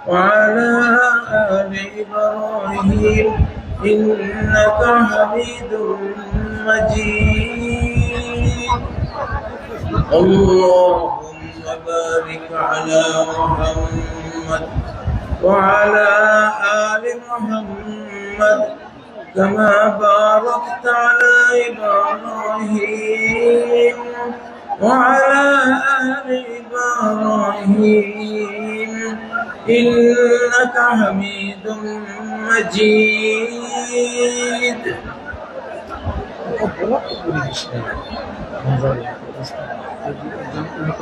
وعلى آل إبراهيم إنك حميد مجيد. اللهم بارك على محمد وعلى آل محمد كما باركت على إبراهيم وعلى آل إبراهيم إنك حميد مجيد.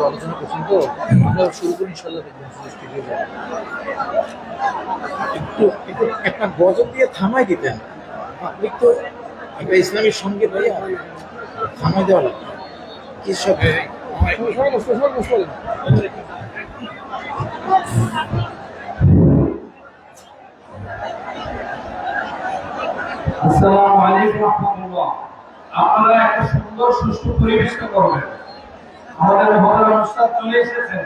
আলোচনা করছেন তো আমরা শুরু করি ইনশাআল্লাহ একটু একটা গজল দিয়ে থামাই দিতেন। আপনি তো একটা ইসলামী সঙ্গীত ভাইয়া থামাই দেওয়া লাগবে কি সব আসসালামু আলাইকুম ওয়া রাহমাতুল্লাহ। আপনারা একটা সুন্দর সুষ্ঠু পরিবেশ করবেন। আমাদের মহল্লার উস্তাদ চলে এসেছেন,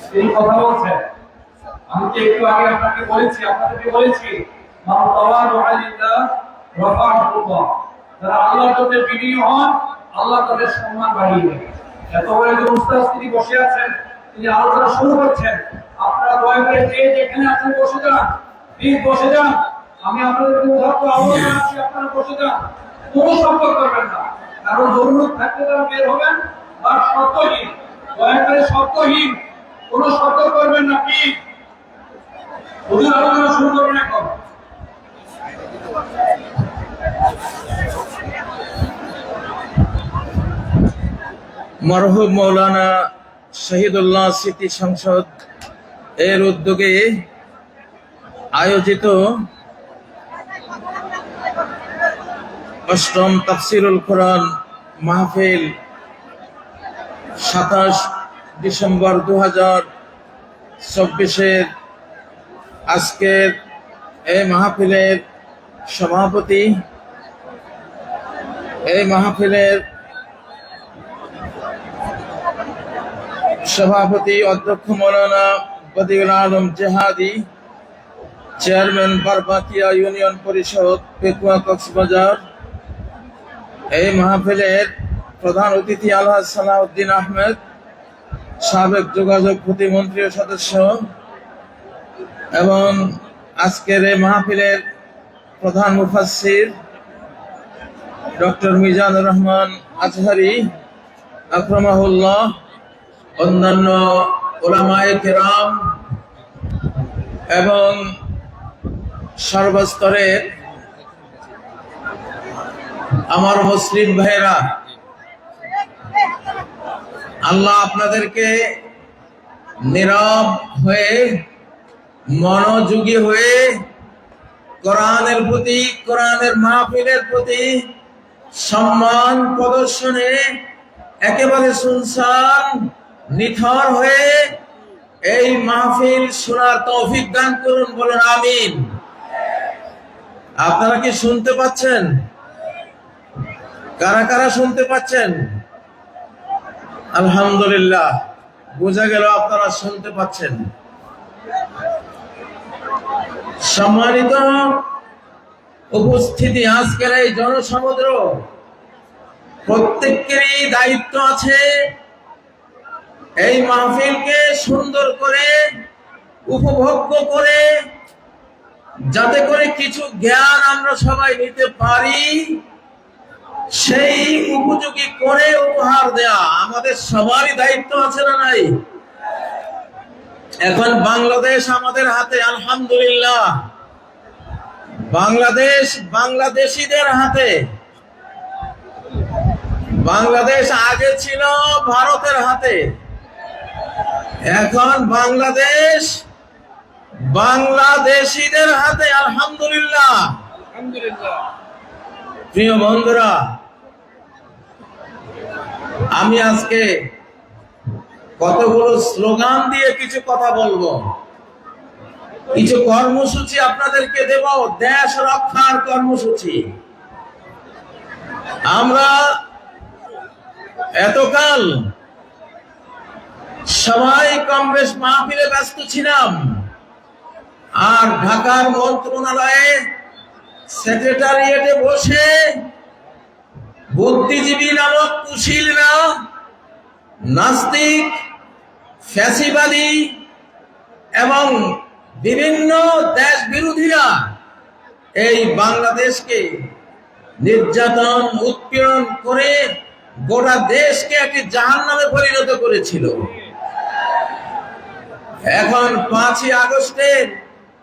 তিনি কথা বলছেন। আমি তো একটু আগে আপনাদেরকে বলেছি মান তাওয়াদু লিল্লাহ রাফাহুল্লাহ। যারা আল্লাহর জন্য বিনয়ী হন, আল্লাহ তাদের সম্মান বাড়িয়ে দেন। এত বড় একজন উস্তাদ তিনি বসে আছেন, তিনি আলোচনা শুরু করছেন। আপনারা দয়া করে যে যেখানে আছেন বসে যান, প্লিজ বসে যান। আমি আপনাদেরকে উদাহরণ আহ্বান জানাচ্ছি, আপনারা বসে যান, কোনো সম্পর্ক করবেন না। কারণ জরুরত থাকলে তারা বের হবেন, আর শর্তহীন, দয়া করে শর্তহীন কোনো শর্ত করবেন না। প্লিজ হুজুর আলোচনা শুরু করবেন এখন। মরহুম মৌলানা শহীদুল্লাহ স্মৃতি সংসদ এর উদ্যোগে আয়োজিত অষ্টম তাফসিরুল কোরআন মাহফিল 27 ডিসেম্বর 2024 আজকের এই মাহফিলের সভাপতি, এই মাহফিলের সভাপতি অধ্যক্ষ মৌলানা বদিউল আলম জেহাদি, চেয়ারম্যান বারবাকিয়া ইউনিয়ন পরিষদ পেকুয়া কক্সবাজার। এই মাহফিলের প্রধান অতিথি আলহাজ সালাউদ্দিন আহমেদ, সাবেক যোগাযোগ প্রতিমন্ত্রী ও সদস্য, এবং আজকের এই মাহফিলের প্রধান মুফাসসির ডক্টর মিজানুর রহমান আজহারি আকরামাহুল্লাহ, অন্যান্য উলামায়ে কেরাম এবং সর্বস্তরের আমার মুসলিম ভাইয়েরা, আল্লাহ আপনাদেরকে নীরব হয়ে মনোযোগী হয়ে কোরআনের প্রতি, কোরআনের মাহফিলের প্রতি সম্মান প্রদর্শনে একেবারে শুনশান নিথর হয়ে এই মাহফিল শোনার তৌফিক দান করুন, বলুন আমিন। আপনারা কি শুনতে পাচ্ছেন? কারা কারা শুনতে পাচ্ছেন? আলহামদুলিল্লাহ, বোঝা গেল আপনারা শুনতে পাচ্ছেন। সম্মানিত উপস্থিতি, আজকের এই জনসমুদ্র, প্রত্যেকেরই দায়িত্ব আছে এই মাহফিলকে সুন্দর করে উপভোগ্য করে, যাতে করে কিছু জ্ঞান আমরা সবাই নিতে পারি, সেই উপযোগী করে উপহার দেয়া আমাদের সবারই দায়িত্ব আছে না নাই? এখন বাংলাদেশ আমাদের হাতে, আলহামদুলিল্লাহ। বাংলাদেশ বাংলাদেশীদের হাতে। বাংলাদেশ আগে ছিল ভারতের হাতে, এখন বাংলাদেশ বাংলাদেশীদের হাতে, আলহামদুলিল্লাহ। প্রিয় বন্ধুরা, আমি আজকে কতগুলো স্লোগান দিয়ে কিছু কথা বলবো, কিছু কর্মসূচি আপনাদেরকে দেব, দেশ রক্ষার কর্মসূচি। আমরা এতকাল সবাই কম বেশ মাহফিলে ব্যস্ত ছিলাম, আর ঢাকার মন্ত্রণালয়ে সেক্রেটারিয়েটে বসে বুদ্ধিজীবী নামক কুশীলরা, নাস্তিক, ফ্যাসিবাদী এবং বিভিন্ন দেশ বিরোধীরা এই বাংলাদেশকে নির্যাতন উৎপীড়ন করে গোটা দেশকে একটি জাহান্নামে পরিণত করেছিল। এখন 5ই আগস্টের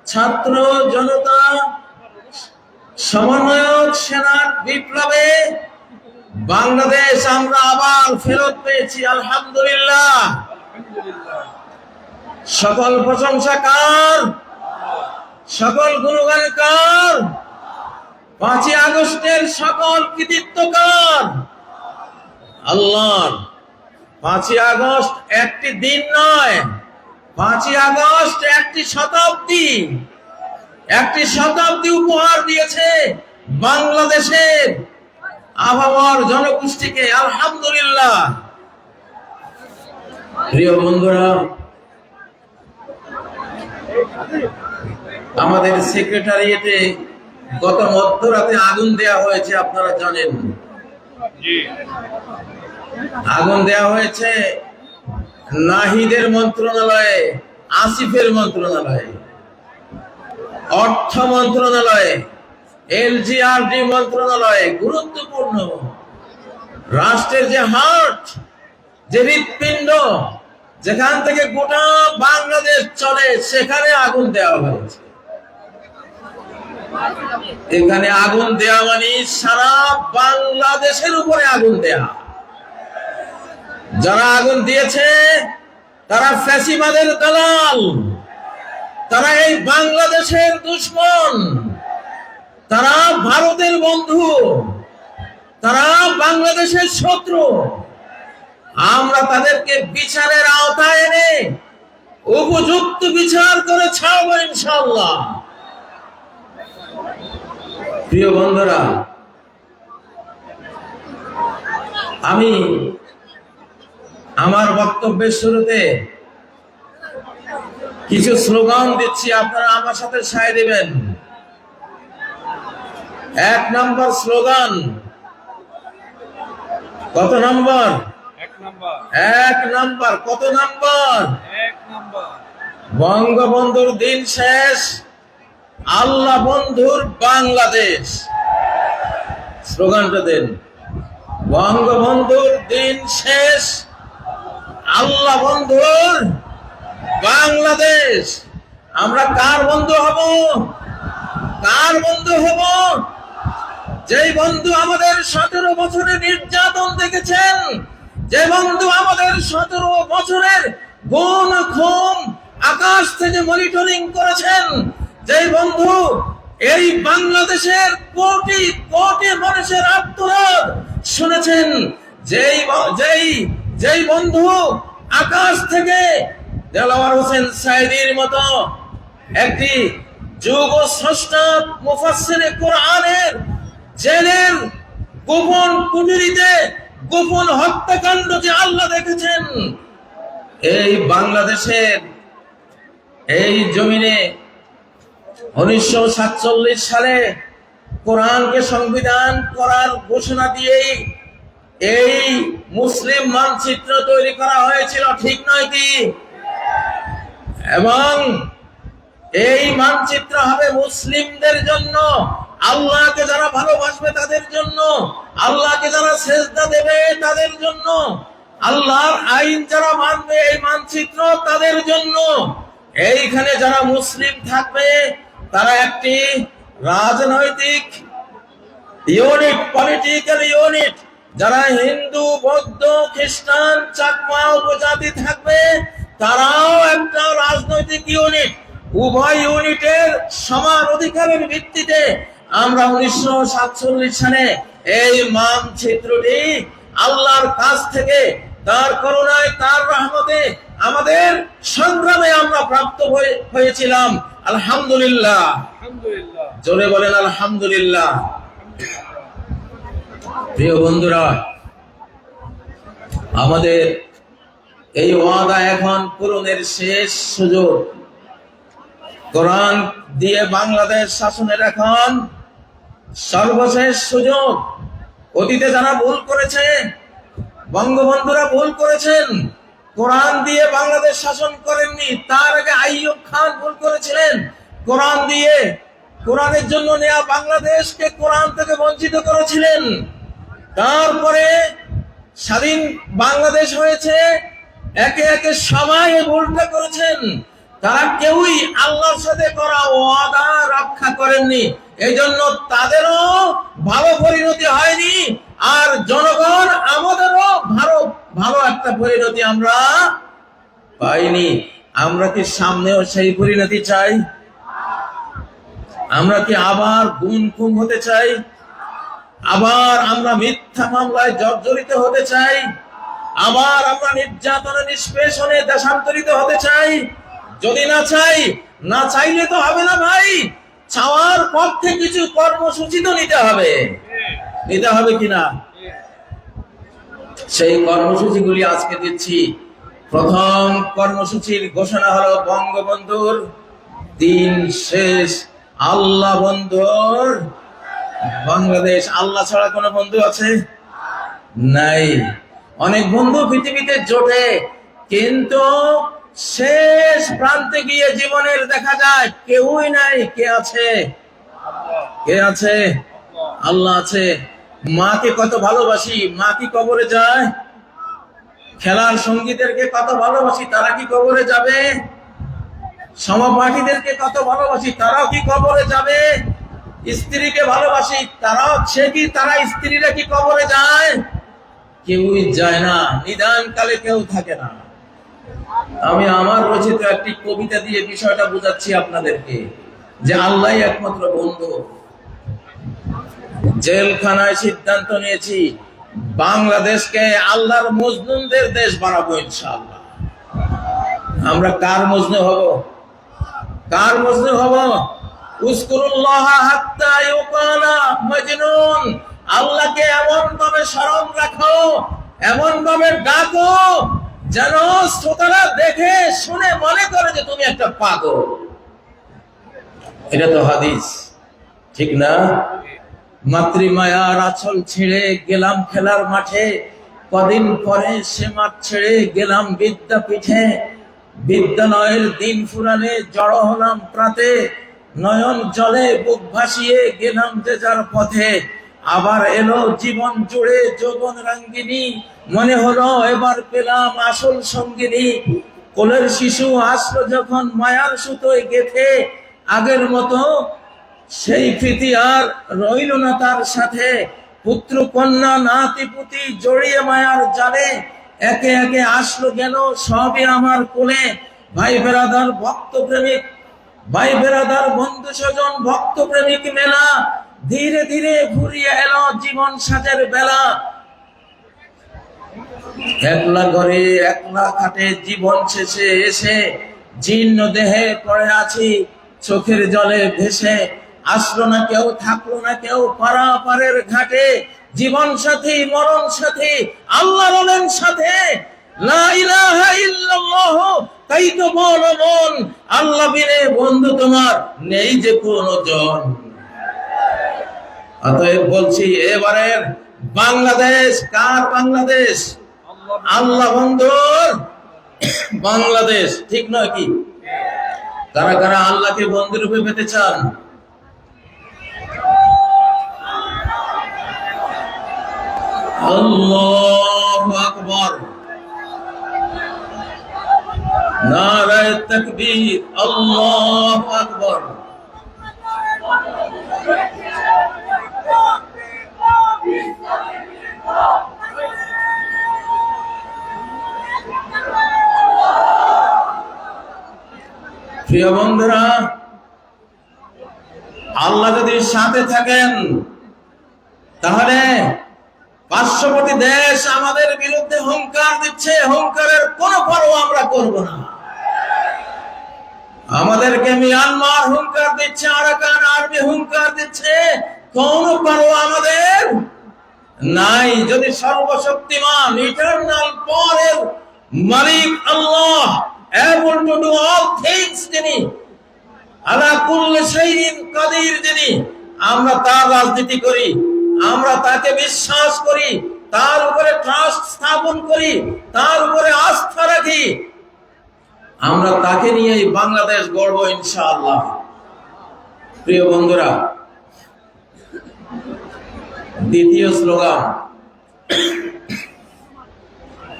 ছাত্র জনতা সমন্বয়ক সেনার বিপ্লবে বাংলাদেশ আমরা আবার ফেরত পেয়েছি, আলহামদুলিল্লাহ। সকল প্রশংসা কার, সকল গুণগান কার? 5ই আগস্টের সকল কৃতিত্ব কার? আল্লাহর। 5ই আগস্ট একটি দিন নয়, 5ই আগস্ট একটি শতাব্দী উপহার দিয়েছে বাংলাদেশের আবহাওয়ার জনগোষ্ঠীকে, আলহামদুলিল্লাহ। প্রিয় বন্ধুরা, আমাদের সেক্রেটারিয়েটে গত মধ্যরাতে আগুন দেয়া হয়েছে, আপনারা জানেন। আগুন দেয়া হয়েছে নাহিদের মন্ত্রণালয়ে, আসিফের মন্ত্রণালয়ে, অর্থ মন্ত্রণালয়ে, এলজিআরডি মন্ত্রণালয়ে। গুরুত্বপূর্ণ রাষ্ট্রের যে হার্ট, যে হৃৎপিণ্ড, যেখান থেকে গোটা বাংলাদেশ চলে, সেখানে আগুন দেওয়া হয়েছে। এখানে আগুন দেওয়া মানে সারা বাংলাদেশের উপরে আগুন দেয়া। যারা আগুন দিয়েছে তারা ফ্যাসিবাদের দালাল, তারা এই বাংলাদেশের দুশমন, তারা ভারতের বন্ধু, তারা বাংলাদেশের শত্রু। আমরা তাদেরকে বিচারের আওতায় এনে উপযুক্ত বিচার করে ছাড়বো ইনশাআল্লাহ। প্রিয় বন্ধুরা, আমি আমার বক্তব্যের শুরুতে কিছু স্লোগান দিচ্ছি, আপনারা আমার সাথে সায় দিবেন। 1 নম্বর স্লোগান। কত নম্বর? 1 নম্বর। কত নম্বর? 1 নম্বর। বঙ্গবন্ধুর দিন শেষ, আল্লাহ বন্ধুর বাংলাদেশ। স্লোগানটা দেন। বঙ্গবন্ধুর দিন শেষ, আল্লাহ বন্ধুর বাংলাদেশ। আমরা কার বন্ধু হব? কার বন্ধু হব? যেই বন্ধু আমাদের 17 বছরের নির্যাতন দেখেছেন, যে বন্ধু আমাদের 17 বছরের গুম খুন আকাশ থেকে মনিটরিং করেছেন, যেই বন্ধু এই বাংলাদেশের কোটি কোটি মানুষের আর্তনাদ শুনেছেন, যেই বন্ধু আকাশ থেকে দেলাওয়ার হোসেন সাইদির মতো একটি যুগ স্রষ্টা মুফাসসিরে কোরআনের জেলের গোপন কুঠুরিতে গোপন হত্যাকাণ্ড যে আল্লাহ দেখেছেন, এই বাংলাদেশের এই জমিনে 1947 সালে কোরআনকে সংবিধান করার ঘোষণা দিয়েই এই মুসলিম মানচিত্র তৈরি করা হয়েছিল, ঠিক নয় কি? এবং এই মানচিত্র হবে মুসলিমদের জন্য, আল্লাহকে যারা ভালোবাসবে তাদের জন্য, আল্লাহকে যারা সেজদা দেবে তাদের জন্য, আল্লাহর আইন যারা মানবে এই মানচিত্র তাদের জন্য। এইখানে যারা মুসলিম থাকবে তারা একটি রাজনৈতিক ইউনিট, পলিটিক্যাল ইউনিট। যারা হিন্দু, বৌদ্ধ, খ্রিস্টান, চাকমা উপজাতি থাকবে তারাও একটা রাজনৈতিক ইউনিট। উভয় ইউনিটের সমান অধিকারের ভিত্তিতে আমরা 1947 সালে এই মানচিত্রটি আল্লাহর কাছ থেকে তার করুণায়, তার রহমতে, আমাদের সংগ্রামে আমরা প্রাপ্ত হয়েছিলাম। আলহামদুলিল্লাহ। জোরে বলেন আলহামদুলিল্লাহ। প্রিয় বন্ধুরা, আমাদের এই ওয়াদা এখন পূরণের শেষ সুযোগ। কোরআন দিয়ে বাংলাদেশ শাসনের এখন সর্বশেষ সুযোগ। অতীতে যারা ভুল করেছে, বঙ্গবন্ধুরা ভুল করেছেন, কোরআন দিয়ে বাংলাদেশ শাসন করেননি। তার আগে আইয়ুব খান ভুল করেছিলেন, কোরআন দিয়ে কোরআনের জন্য নেয়া বাংলাদেশকে কোরআন থেকে বঞ্চিত করেছিলেন। তারপরে স্বাধীন বাংলাদেশ হয়েছে, একে একে সবাই ভুলটা করেছেন। তারা কেউই আল্লাহর সাথে করা ওয়াদা রক্ষা করেননি, এই জন্য তাদেরও ভালো পরিণতি হয়নি, আর জনগণ আমাদেরও ভালো একটা পরিণতি আমরা পাইনি। আমরা কি সামনেও সেই পরিণতি চাই? আমরা কি আবার গুম খুম হতে চাই? আবার আমরা মিথ্যা মামলায় জর্জরিত হতে চাই? আবার আমরা নির্যাতনে নিষ্পেষণে দেশান্তরিত হতে চাই? যদি না চাই, না চাইলে তো হবে না ভাই। চাওয়ার পক্ষে কিছু কর্মসূচি তো নিতে হবে, নিতে হবে কিনা? সেই কর্মসূচিগুলি আজকে দিচ্ছি। প্রথম কর্মসূচির ঘোষণা হলো বঙ্গবন্ধুর দিন শেষ। আল্লাহ বন্ধুর বাংলাদেশ। আল্লাহ ছাড়া কোনো বন্ধু আছে? নাই। অনেক বন্ধু পৃথিবীতে জোটে, কিন্তু শেষ প্রান্তে গিয়ে জীবনের দেখা যায় কেউই নাই। কে আছে? কে আছে? আল্লাহ আছে। মাকে কত ভালোবাসি, মা কি কবরে যায়? খেলার সঙ্গীদেরকে কত ভালোবাসি, তারা কি কবরে যাবে? সহপাঠীদেরকে কত ভালোবাসি, তারাও কি কবরে যাবে? স্ত্রীকে ভালোবাসি, তারা স্ত্রীরা কি কবরে যায়? কেউই যায় না। নিদান কালে কেউ থাকে না। আমি আমার রচিত একটি কবিতা দিয়ে বিষয়টা বুঝাচ্ছি আপনাদেরকে, যে আল্লাহই একমাত্র বন্ধু। জেলখানায় সিদ্ধান্ত নিয়েছি বাংলাদেশকে আল্লাহর মজনুনদের দেশ বানাবো ইনশাআল্লাহ। আমরা কার মজনু হব? কার মজনু হব? উযকুরুল্লাহ হাত্তা ইউকালা মাজনুন। আল্লাহকে এমন ভাবে স্মরণ রাখো, এমন ভাবে ডাকো, যেন শ্রোতারা দেখে শুনে মনে করে যে তুমি একটা পাগল। এটা তো হাদিস, ঠিক না? মাতৃমায়ার আঁচল ছেড়ে গেলাম খেলার মাঠে, কদিন পরে সে মাঠ ছেড়ে গেলাম বিদ্যাপীঠে। বিদ্যালয়ের দিন ফুরালে জড়ো হলাম প্রাতে, নয়ন জলে বুক ভাসিয়ে গেলাম যে যার পথে। আবার এলো জীবন জুড়ে যৌবন রাঙ্গিনী, মনে হলো এবার পেলাম আসল সঙ্গিনী। কোলের শিশু আসলো যখন মায়ার সুতোয় গেথে, আগের মতো সেই প্রীতি আর রইল না তার সাথে। পুত্র কন্যা নাতি পুতি জড়িয়ে মায়ার জালে, একে একে আসলো গেল সবই আমার কোলে। ভাই বেরাদার ভক্ত প্রেমিক, ভাই বেরাদার বন্ধু স্বজন ভক্ত প্রেমিক মেলা, ধীরে ধীরে ঘুরিয়ে এলো জীবন সাজের বেলা। একলা ঘরে একলা খাটে জীবন শেষে এসে, জীর্ণ দেহে পড়ে আছি চোখের জলে ভেসে। আসলো না কেউ, থাকলো না কেউ পারাপারের ঘাটে, জীবন সাথী মরণ সাথী আল্লাহ বলেন সাথে। লা ইলাহা ইল্লাল্লাহ, তাই তো বলো মন, আল্লাহ বিনে বন্ধু তোমার নেই যে কোনো জন। অতএব বলছি, এবারের বাংলাদেশ কার বাংলাদেশ? আল্লাহ বন্ধুর বাংলাদেশ, ঠিক নয় কি? কারা কারা আল্লাহকে বন্ধু রূপে পেতে চান? আল্লাহু আকবার, নারায়ে তাকবীর, আল্লাহু আকবার। প্রিয় বন্ধুরা, আল্লাহ যদি সাথে থাকেন, তাহলে পার্শ্ববর্তী দেশ আমাদের বিরুদ্ধে হুঙ্কার দিচ্ছে, হুঙ্কারের কোনো পরোয়া আমরা করব না। আমাদেরকে মিয়ানমার হুঙ্কার দিচ্ছে, আরাকান আর্মি হুঙ্কার দিচ্ছে, কোনো পরোয়া আমাদের নাই। যদি সর্বশক্তিমান ইটারনাল পরের মালিক আল্লাহ, able to do all things যিনি, আলা কুল্লি শাইইন কাদির যিনি, আমরা তার রাজনীতি করি, আমরা তাকে বিশ্বাস করি, তার উপরে ট্রাস্ট স্থাপন করি, তার উপরে আস্থা রাখি, আমরা তাকে নিয়েই বাংলাদেশ গড়ব ইনশাআল্লাহ। প্রিয় বন্ধুরা, দ্বিতীয় স্লোগান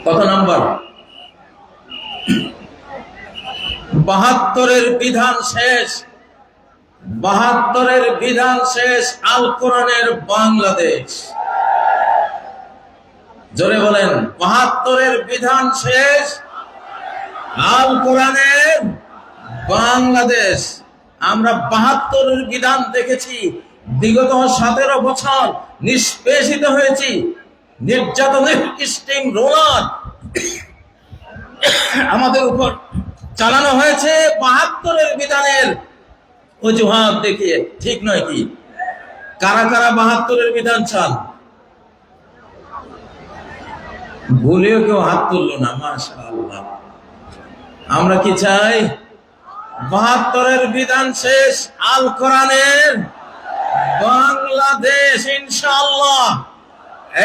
কত নাম্বার? ৭২-এর বিধান শেষ, ৭২-এর বিধান শেষ, আল কোরআনের বাংলাদেশ। জোরে বলেন, ৭২-এর বিধান শেষ, আল কোরআনের বাংলাদেশ। আমরা ৭২-এর বিধান দেখেছি, বিগত ১৭ বছর নিষ্পেষিত হয়েছি, নির্যাতনের স্টিম রোলার আমাদের উপর চালানো হয়েছে ৭২-এর বিধানের অজুহাত দেখিয়ে। ঠিক নয় কি? কারা কারা ৭২-এর বিধান চান? ভুলেও কেউ হাত তুললো না, মাশাআল্লাহ। আমরা কি চাই? ৭২-এর বিধান শেষ, আল কোরআনের বাংলাদেশ ইনশাআল্লাহ।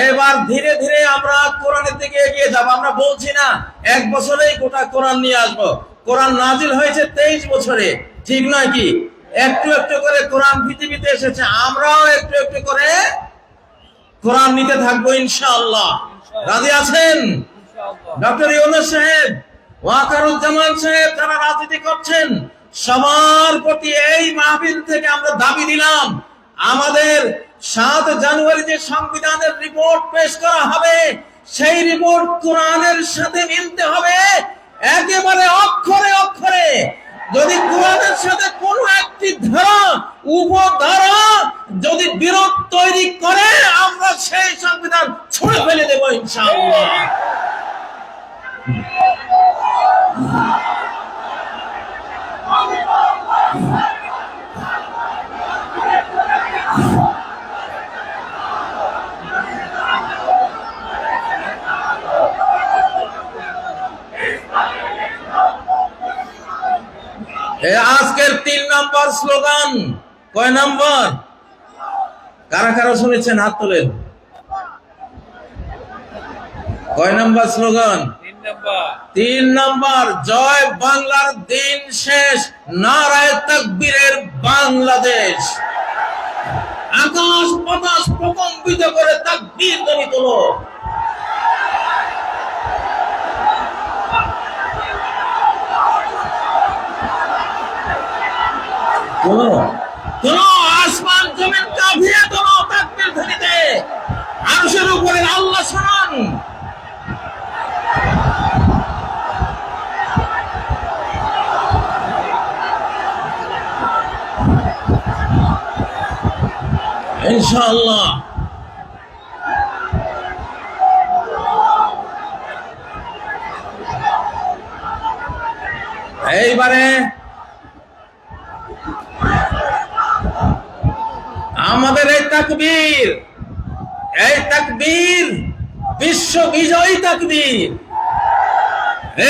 এবার ধীরে ধীরে আমরা কোরআনের দিকে এগিয়ে যাব। আমরা বলছি না ১ বছরেই গোটা কোরআন নিয়ে আসবো। কোরআন নাজিল হয়েছে ২৩ বছরে, ঠিক নয় কি? একটু একটু করে কোরআন পৃথিবীতে এসেছে, আমরাও একটু একটু করে কোরআন নিতে থাকবো ইনশাআল্লাহ। রাজি আছেন? ডক্টর ইউনূস সাহেব, ওয়াকারুজ্জামান সাহেব, যারা রাজনীতি করছেন, সবার প্রতি এই মাহফিল থেকে আমরা দাবি দিলাম, আমাদের ৭ জানুয়ারি যে সংবিধানের রিপোর্ট পেশ করা হবে, সেই রিপোর্ট কোরআনের সাথে মিলতে হবে একেবারে অক্ষরে অক্ষরে। যদি কোরআনের সাথে কোনো একটি ধারা, উপধারা যদি বিরোধ তৈরি করে, আমরা সেই সংবিধান ছুঁড়ে ফেলে দেব ইনশাআল্লাহ। আজকের ৩ নম্বর স্লোগান কয় নম্বর? কারা কারা শুনেছেন হাত তোলেন। কয় নম্বর স্লোগান? ৩ নম্বর। জয় বাংলার দিন শেষ, নারায়ে তাকবীরের বাংলাদেশ। আকাশ বাতাস প্রকম্পিত করে তাকবীর ধ্বনি তোলো। আসমান জমিন কাঁপিয়ে তোলো তাকবীর ধ্বনিতে। আরশের উপরে আল্লাহ শোনান। ইনশাআল্লাহ। এইবারে আমাদের এই তাকবীর বিশ্ব বিজয়ী তাকবীর।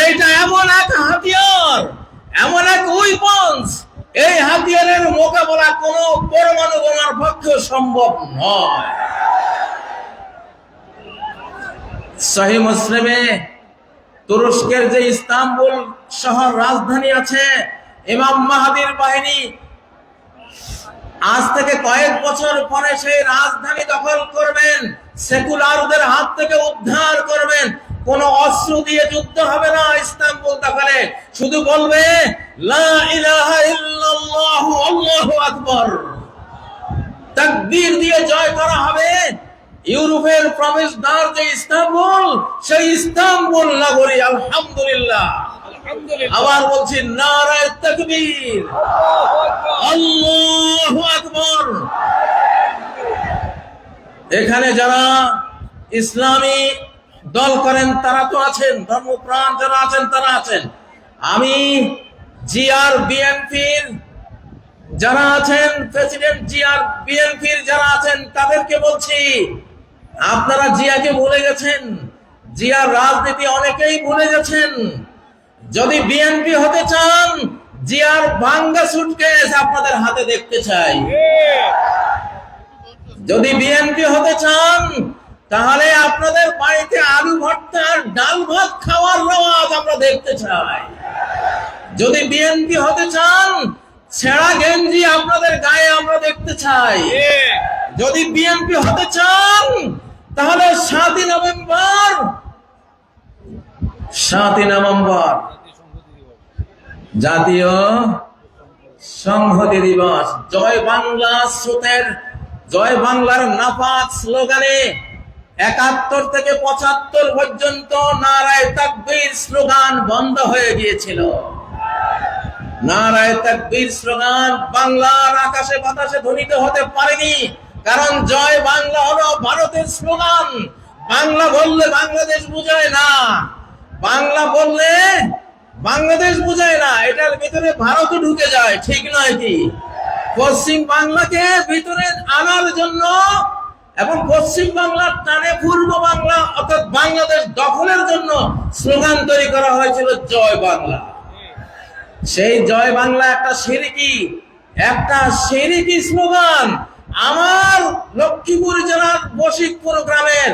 এইটা এমন এক হাতিয়ার, এমন এক উইপন্স, এই হাতিয়ারের মোকাবেলা কোনো পরমাণু বোমার পক্ষে সম্ভব নয়। সহিহ মুসলিমে তুরস্কের যে ইস্তাম্বুল শহর রাজধানী আছে, ইমাম মাহদীর বাহিনী আজ থেকে কয়েক বছর পরে সেই রাজধানী দখল করবেন, সেকুলারদের হাত থেকে উদ্ধার করবেন। কোন অস্ত্র দিয়ে যুদ্ধ হবে না ইস্তাম্বুল দখলে, শুধু বলবে লা ইলাহা ইল্লাল্লাহু আল্লাহু আকবার, তাকবীর দিয়ে জয় করা হবে। ইউরোপের প্রবেশদ্বার যে ইস্তাম্বুল, সেই ইস্তাম্বুল নগরী আলহামদুলিল্লাহ। আবার বলছি নারায়ে তাকবীর, আল্লাহু আকবার। এখানে যারা ইসলামী দল করেন তারা তো আছেন, ধর্মপ্রাণ যারা আছেন তারা আছেন। আমি জিআর বিএনপির যারা আছেন, প্রেসিডেন্ট জিআর বিএনপির যারা আছেন তাদেরকে বলছি, আপনারা জিয়াকে ভুলে গেছেন। জিয়ার রাজনীতি অনেকেই ভুলে গেছেন। যদি বিএনপি হতে চান, জিয়ার ভাঙ্গা সুটকেস আপনাদের হাতে দেখতে চাই। যদি বিএনপি হতে চান, তাহলে আপনাদের বাড়িতে আলু ভর্তা আর ডাল ভাত খাওয়ার রওয়াজ আমরা দেখতে চাই। যদি বিএনপি হতে চান, ছেঁড়া গেঞ্জি আপনাদের গায়ে আমরা দেখতে চাই। যদি বিএনপি হতে চান, তাহলে 7ই নভেম্বর জাতীয় সংহতি দিবস, জয় বাংলা স্রোতের, জয় বাংলার নাপাক স্লোগানে 71 থেকে 75 পর্যন্ত নারায়ে তাকবীর স্লোগান বন্ধ হয়ে গিয়েছিল। নারায়ে তাকবীর স্লোগান বাংলার আকাশে বাতাসে ধ্বনিত হতে পারেনি, কারণ জয় বাংলা হলো ভারতের স্লোগান। বাংলা বললে বাংলাদেশ বোঝায় না, বাংলা বললে বাংলাদেশ বোঝায় না, এটার ভিতরে ভারতও ঢুকে যায়, ঠিক নয় কি? পশ্চিম বাংলাকে ভিতরে আনার জন্য এবং পশ্চিম বাংলার টানে পূর্ব বাংলা অর্থাৎ বাংলাদেশ দখলের জন্য স্লোগান তৈরি করা হয়েছিল জয় বাংলা। সেই জয় বাংলা একটা শিরকি স্লোগান। আমার লক্ষ্মীপুর জেলার বশিকপুর গ্রামের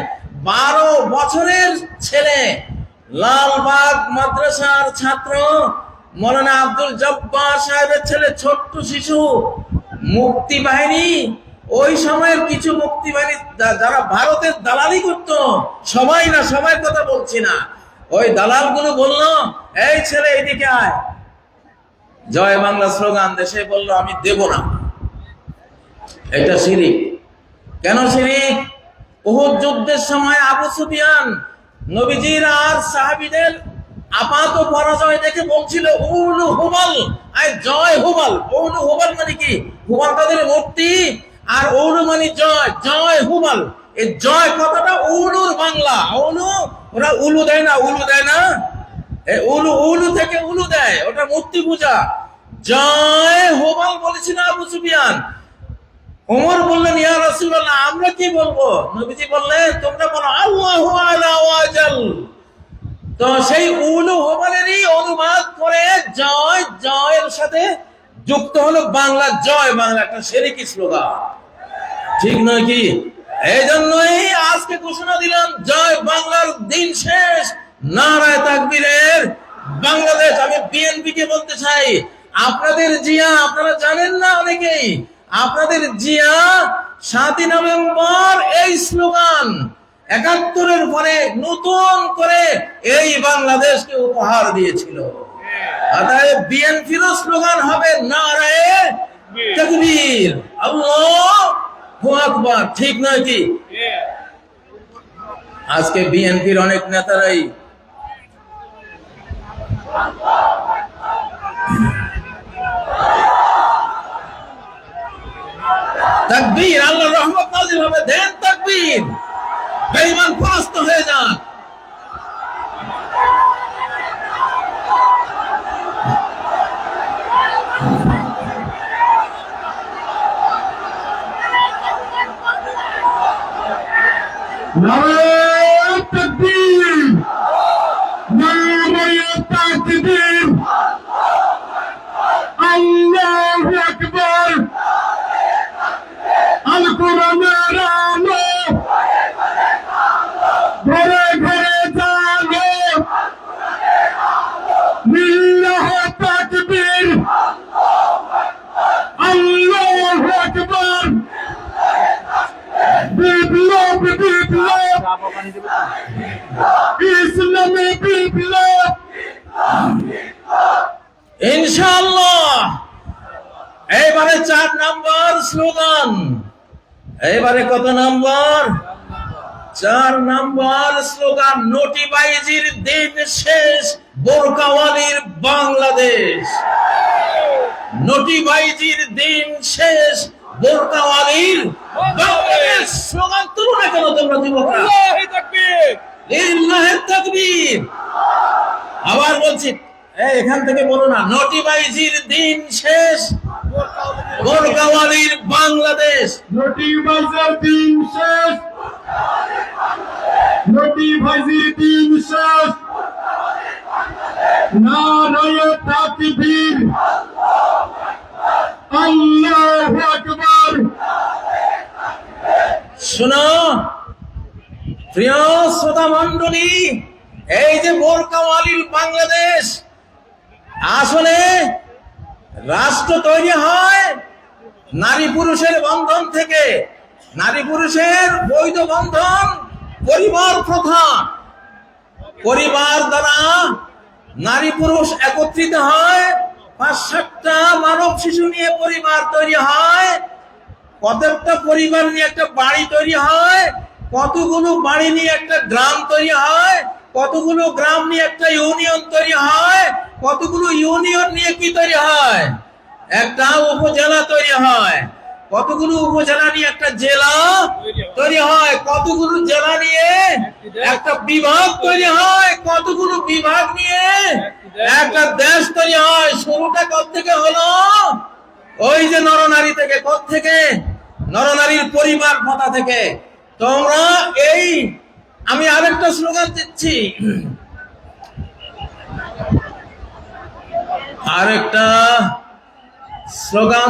12 বছরের ছেলে, লালবাগ মাদ্রাসার ছাত্র মৌলানা আব্দুল জব্বার সাহেবের ছেলে, ছোট্ট শিশু, মুক্তি বাহিনী, ওই সময়ের কিছু মুক্তি বাহিনী যারা ভারতের দালালি করত, সবাই না, সবাই কথা বলছি না, ওই দালালগুলো বললো, এই ছেলে এদিকে আয়, জয় বাংলা স্লোগান দেশে বললো আমি দেব না। এটা শিরিক। কেন শিরিক? উহুদ যুদ্ধের সময় আবু সুফিয়ান নবীজির আর সাহাবীদের আপাত পরাজয় দেখে বলছিল উলু হুবাল, আয় জয় হুবাল। উলু হুবাল মানে কি? হুবাল তাদের মূর্তি, আর উলু মানে জয়, জয় হুবাল। এই জয় কথাটা উলুর বাংলা। উলু, ওরা উলু দেয় না, উলু দেয় না, উলু উলু থেকে উলু দেয়, ওটা মূর্তি পূজা। জয় হুবাল বলেছিল আবু সুফিয়ান। ওমর বললেন, ইয়া রাসূলুল্লাহ, আমরা কি বলবো? নবীজি বললেন, তোমরা বলো আল্লাহু আলা ওয়াজাল। তো সেই উলু হুবালেরই অনুবাদ করে জয়, জয়ের সাথে যুক্ত হলো বাংলা জয় বাংলা, একটা শিরকি স্লোগান, ঠিক নয় কি? এই জন্যই আজকে ঘোষণা দিলাম জয় বাংলার দিন শেষ, নারায়ে তাকবীরের বাংলাদেশ। আমি বিএনপি কে বলতে চাই, আপনাদের জিয়া, আপনারা জানেন না অনেকেই, আপনাদের জিয়া 7ই নভেম্বর এই স্লোগান 71-এর পরে নতুন করে এই বাংলাদেশকে উপহার দিয়েছিল। অতএব বিএনপির স্লোগান হবে নারায়ে তাকবীর, আল্লাহু আকবার, ঠিক নয় কি? আজকে বিএনপির অনেক নেতারাই তাকবীর, আল্লাহর রহমত নাযিল হবে, দেন তাকবীর, বেঈমান পরাস্ত হয়ে যান। নারায়ে তাকবীর, নারায়ে তাকবীর, আল্লাহু আকবার। আল কোরআনের আলো ঘরে ঘরে জালো, লিল্লাহি তাকবীর, আল্লাহু আকবার। বিপ্লব বিপ্লব, ইসলামী বিপ্লব, ইনশাআল্লাহ। এইবারে 4 নম্বর স্লোগান। এইবারে কত নম্বর? 4 নম্বর স্লোগান, নোটিবাইজির দিন শেষ, বোরকাওয়ালির বাংলাদেশ। নোটিবাইজির দিন শেষ, বোরকাওয়ালির বাংলাদেশ। স্লোগান তুলো না কেন তোমরা যুবকরা? লিল্লাহি তাকবীর, লিল্লাহি তাকবীর। আবার বলছি, এখান থেকে বলো না, নোটিবাইজির দিন শেষ, বোরকাওয়ালির বাংলাদেশ। নোটিবাইজির দিন শেষ, মোদি ভাইজির দিন শেষ, নারায়ে তাকবীর, আল্লাহু আকবার। শোনো প্রিয় শ্রোতা মণ্ডলী, এই যে বোরকাওয়ালির বাংলাদেশ, আসলে রাষ্ট্র তৈরি হয় নারী পুরুষের বন্ধন থেকে। নারী পুরুষের বৈধ বন্ধন পরিবার প্রথা। পরিবার দ্বারা নারী পুরুষ একত্রিত হয়, ৫-৭টা মানব শিশু নিয়ে পরিবার তৈরি হয়। কতটা পরিবার নিয়ে একটা বাড়ি তৈরি হয়, কতগুলো বাড়ি নিয়ে একটা গ্রাম তৈরি হয়, কতগুলো গ্রাম নিয়ে একটা ইউনিয়ন তৈরি হয়, কতগুলো ইউনিয়ন নিয়ে কি তৈরি হয়, একটা উপজেলা তৈরি হয়, কতগুলো উপজেলা নিয়ে একটা জেলা তৈরি হয়, কতগুলো জেলা নিয়ে একটা বিভাগ তৈরি হয়, কতগুলো বিভাগ নিয়ে একটা দেশ তৈরি হয়। শুরুটা কোত্থেকে হলো? ওই যে নরনারী থেকে। কোত্থেকে? নরনারীর পরিবার প্রথা থেকে। তোমরা এই, আমি আরেকটা স্লোগান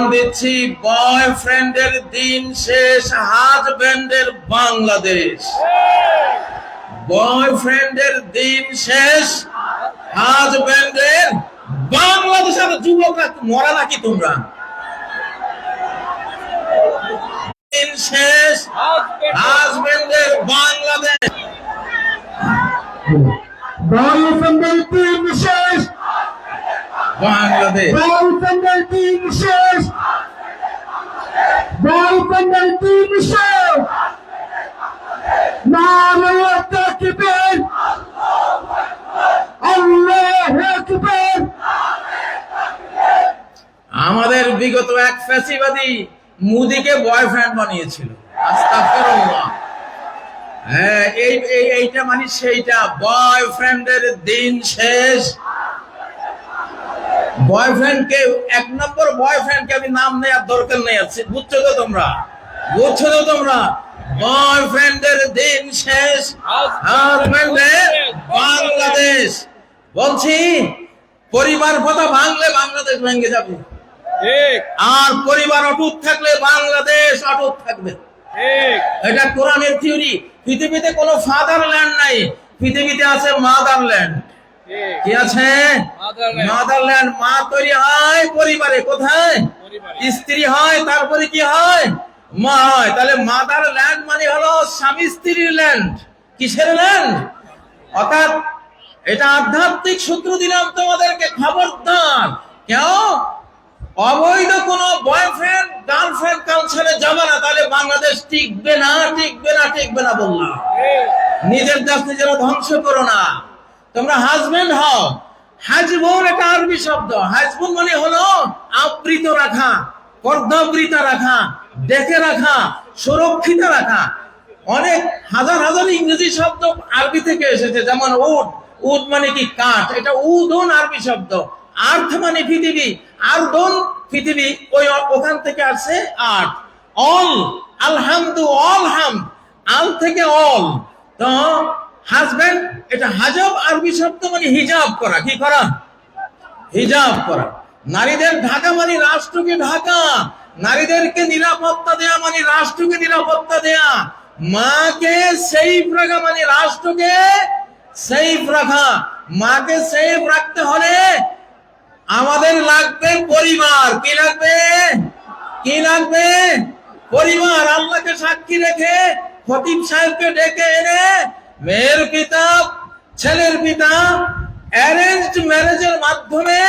দিচ্ছি, বয়ফ্রেন্ডের দিন শেষ, হাজবেন্ডের বাংলাদেশ। বয়ফ্রেন্ডের দিন শেষ, হাজবেন্ডের বাংলাদেশ। আর যুবকরা মরা নাকি তোমরা? দিন শেষ, হাজবেন্ডের বাংলাদেশ। বয়ফ্রেন্ডের দিন শেষ, বাংলাদেশ। বয়ফ্রেন্ডের দিন শেষ, বয়ফ্রেন্ডের দিন শেষ, নারায়ে তাকবীর, আল্লাহু আকবার। আমাদের বিগত এক ফ্যাসিবাদী মোদিকে বয়ফ্রেন্ড বানিয়েছিল। আস্তাগফিরুল্লাহ। হ্যাঁ, এইটা মানে সেইটা। বয়ফ্রেন্ডের দিন শেষ। বয়ফ্রেন্ডকে, ১ নম্বর বয়ফ্রেন্ডকে আমি নাম নেওয়ার দরকার নেই। বুঝছো তো তোমরা? বুঝছো তো তোমরা? বয়ফ্রেন্ডের দিন শেষ, হাজবেন্ডের বাংলাদেশ। বলছি, পরিবার কথা ভাঙলে বাংলাদেশ ভেঙে যাবে, আর পরিবার অটুট থাকলে বাংলাদেশ অটুট থাকবে। এটা কোরআনের থিওরি। পৃথিবীতে কোনো ফাদারল্যান্ড নাই, পৃথিবীতে আছে মাদারল্যান্ড। কি আছে? মাদারল্যান্ড। মা তৈরি হয় পরিবারে। কোথায়? স্ত্রী হয়, তারপরে কি হয়? মা হয়। তাহলে মাদারল্যান্ড মানে হলো স্বামী স্ত্রীর ল্যান্ড। কিসের ল্যান্ড? অর্থাৎ এটা আধ্যাত্মিক সূত্র দিলাম তোমাদেরকে, খবরদার কেউ অবৈধ কোন বয়ফ্রেন্ড গার্লফ্রেন্ড কালচারে যাবে না, তাহলে বাংলাদেশ টিকবে না, টিকবে না, টিকবে না বললাম। নিজের দেশ নিজেরা ধ্বংস করো না। তোমরা হাজবেন্ড হও। হাজবুন একটা আরবি শব্দ। হাজবুন মানে হলো আবৃত রাখা, পর্দাবৃত রাখা, ডেকে রাখা, সুরক্ষিত রাখা। অনেক হাজার হাজার ইংরেজি শব্দ আরবি থেকে এসেছে, যেমন উড। উড মানে কি? কাঠ। এটা উদুন আরবি শব্দ। আর্থ মানে পৃথিবী, আরদুন পৃথিবী, ওখান থেকে আসছে আর্থ। অল, আলহামদু, অল হাম, আল থেকে অল। তো হাজবেন্ড, এটা হাজাব আরবি শব্দ মানে হিজাব করা। কি করা? হিজাব করা। নারীদের ঢাকা মানে রাষ্ট্রকে ঢাকা। নারীদেরকে নিরাপত্তা দেয়া মানে রাষ্ট্রকে নিরাপত্তা দেয়া। মাকে সেফ রাখা মানে রাষ্ট্রকে সেফ রাখা। মাকে সেফ রাখতে হলে আমাদের লাগবে পরিবার। কি লাগবে? কি লাগবে? পরিবার। আল্লাহকে সাক্ষী রেখে খতিব সাহেবকে ডেকে এনে মেয়ের পিতা, ছেলের পিতা, অ্যারেঞ্জড ম্যারেজের মাধ্যমে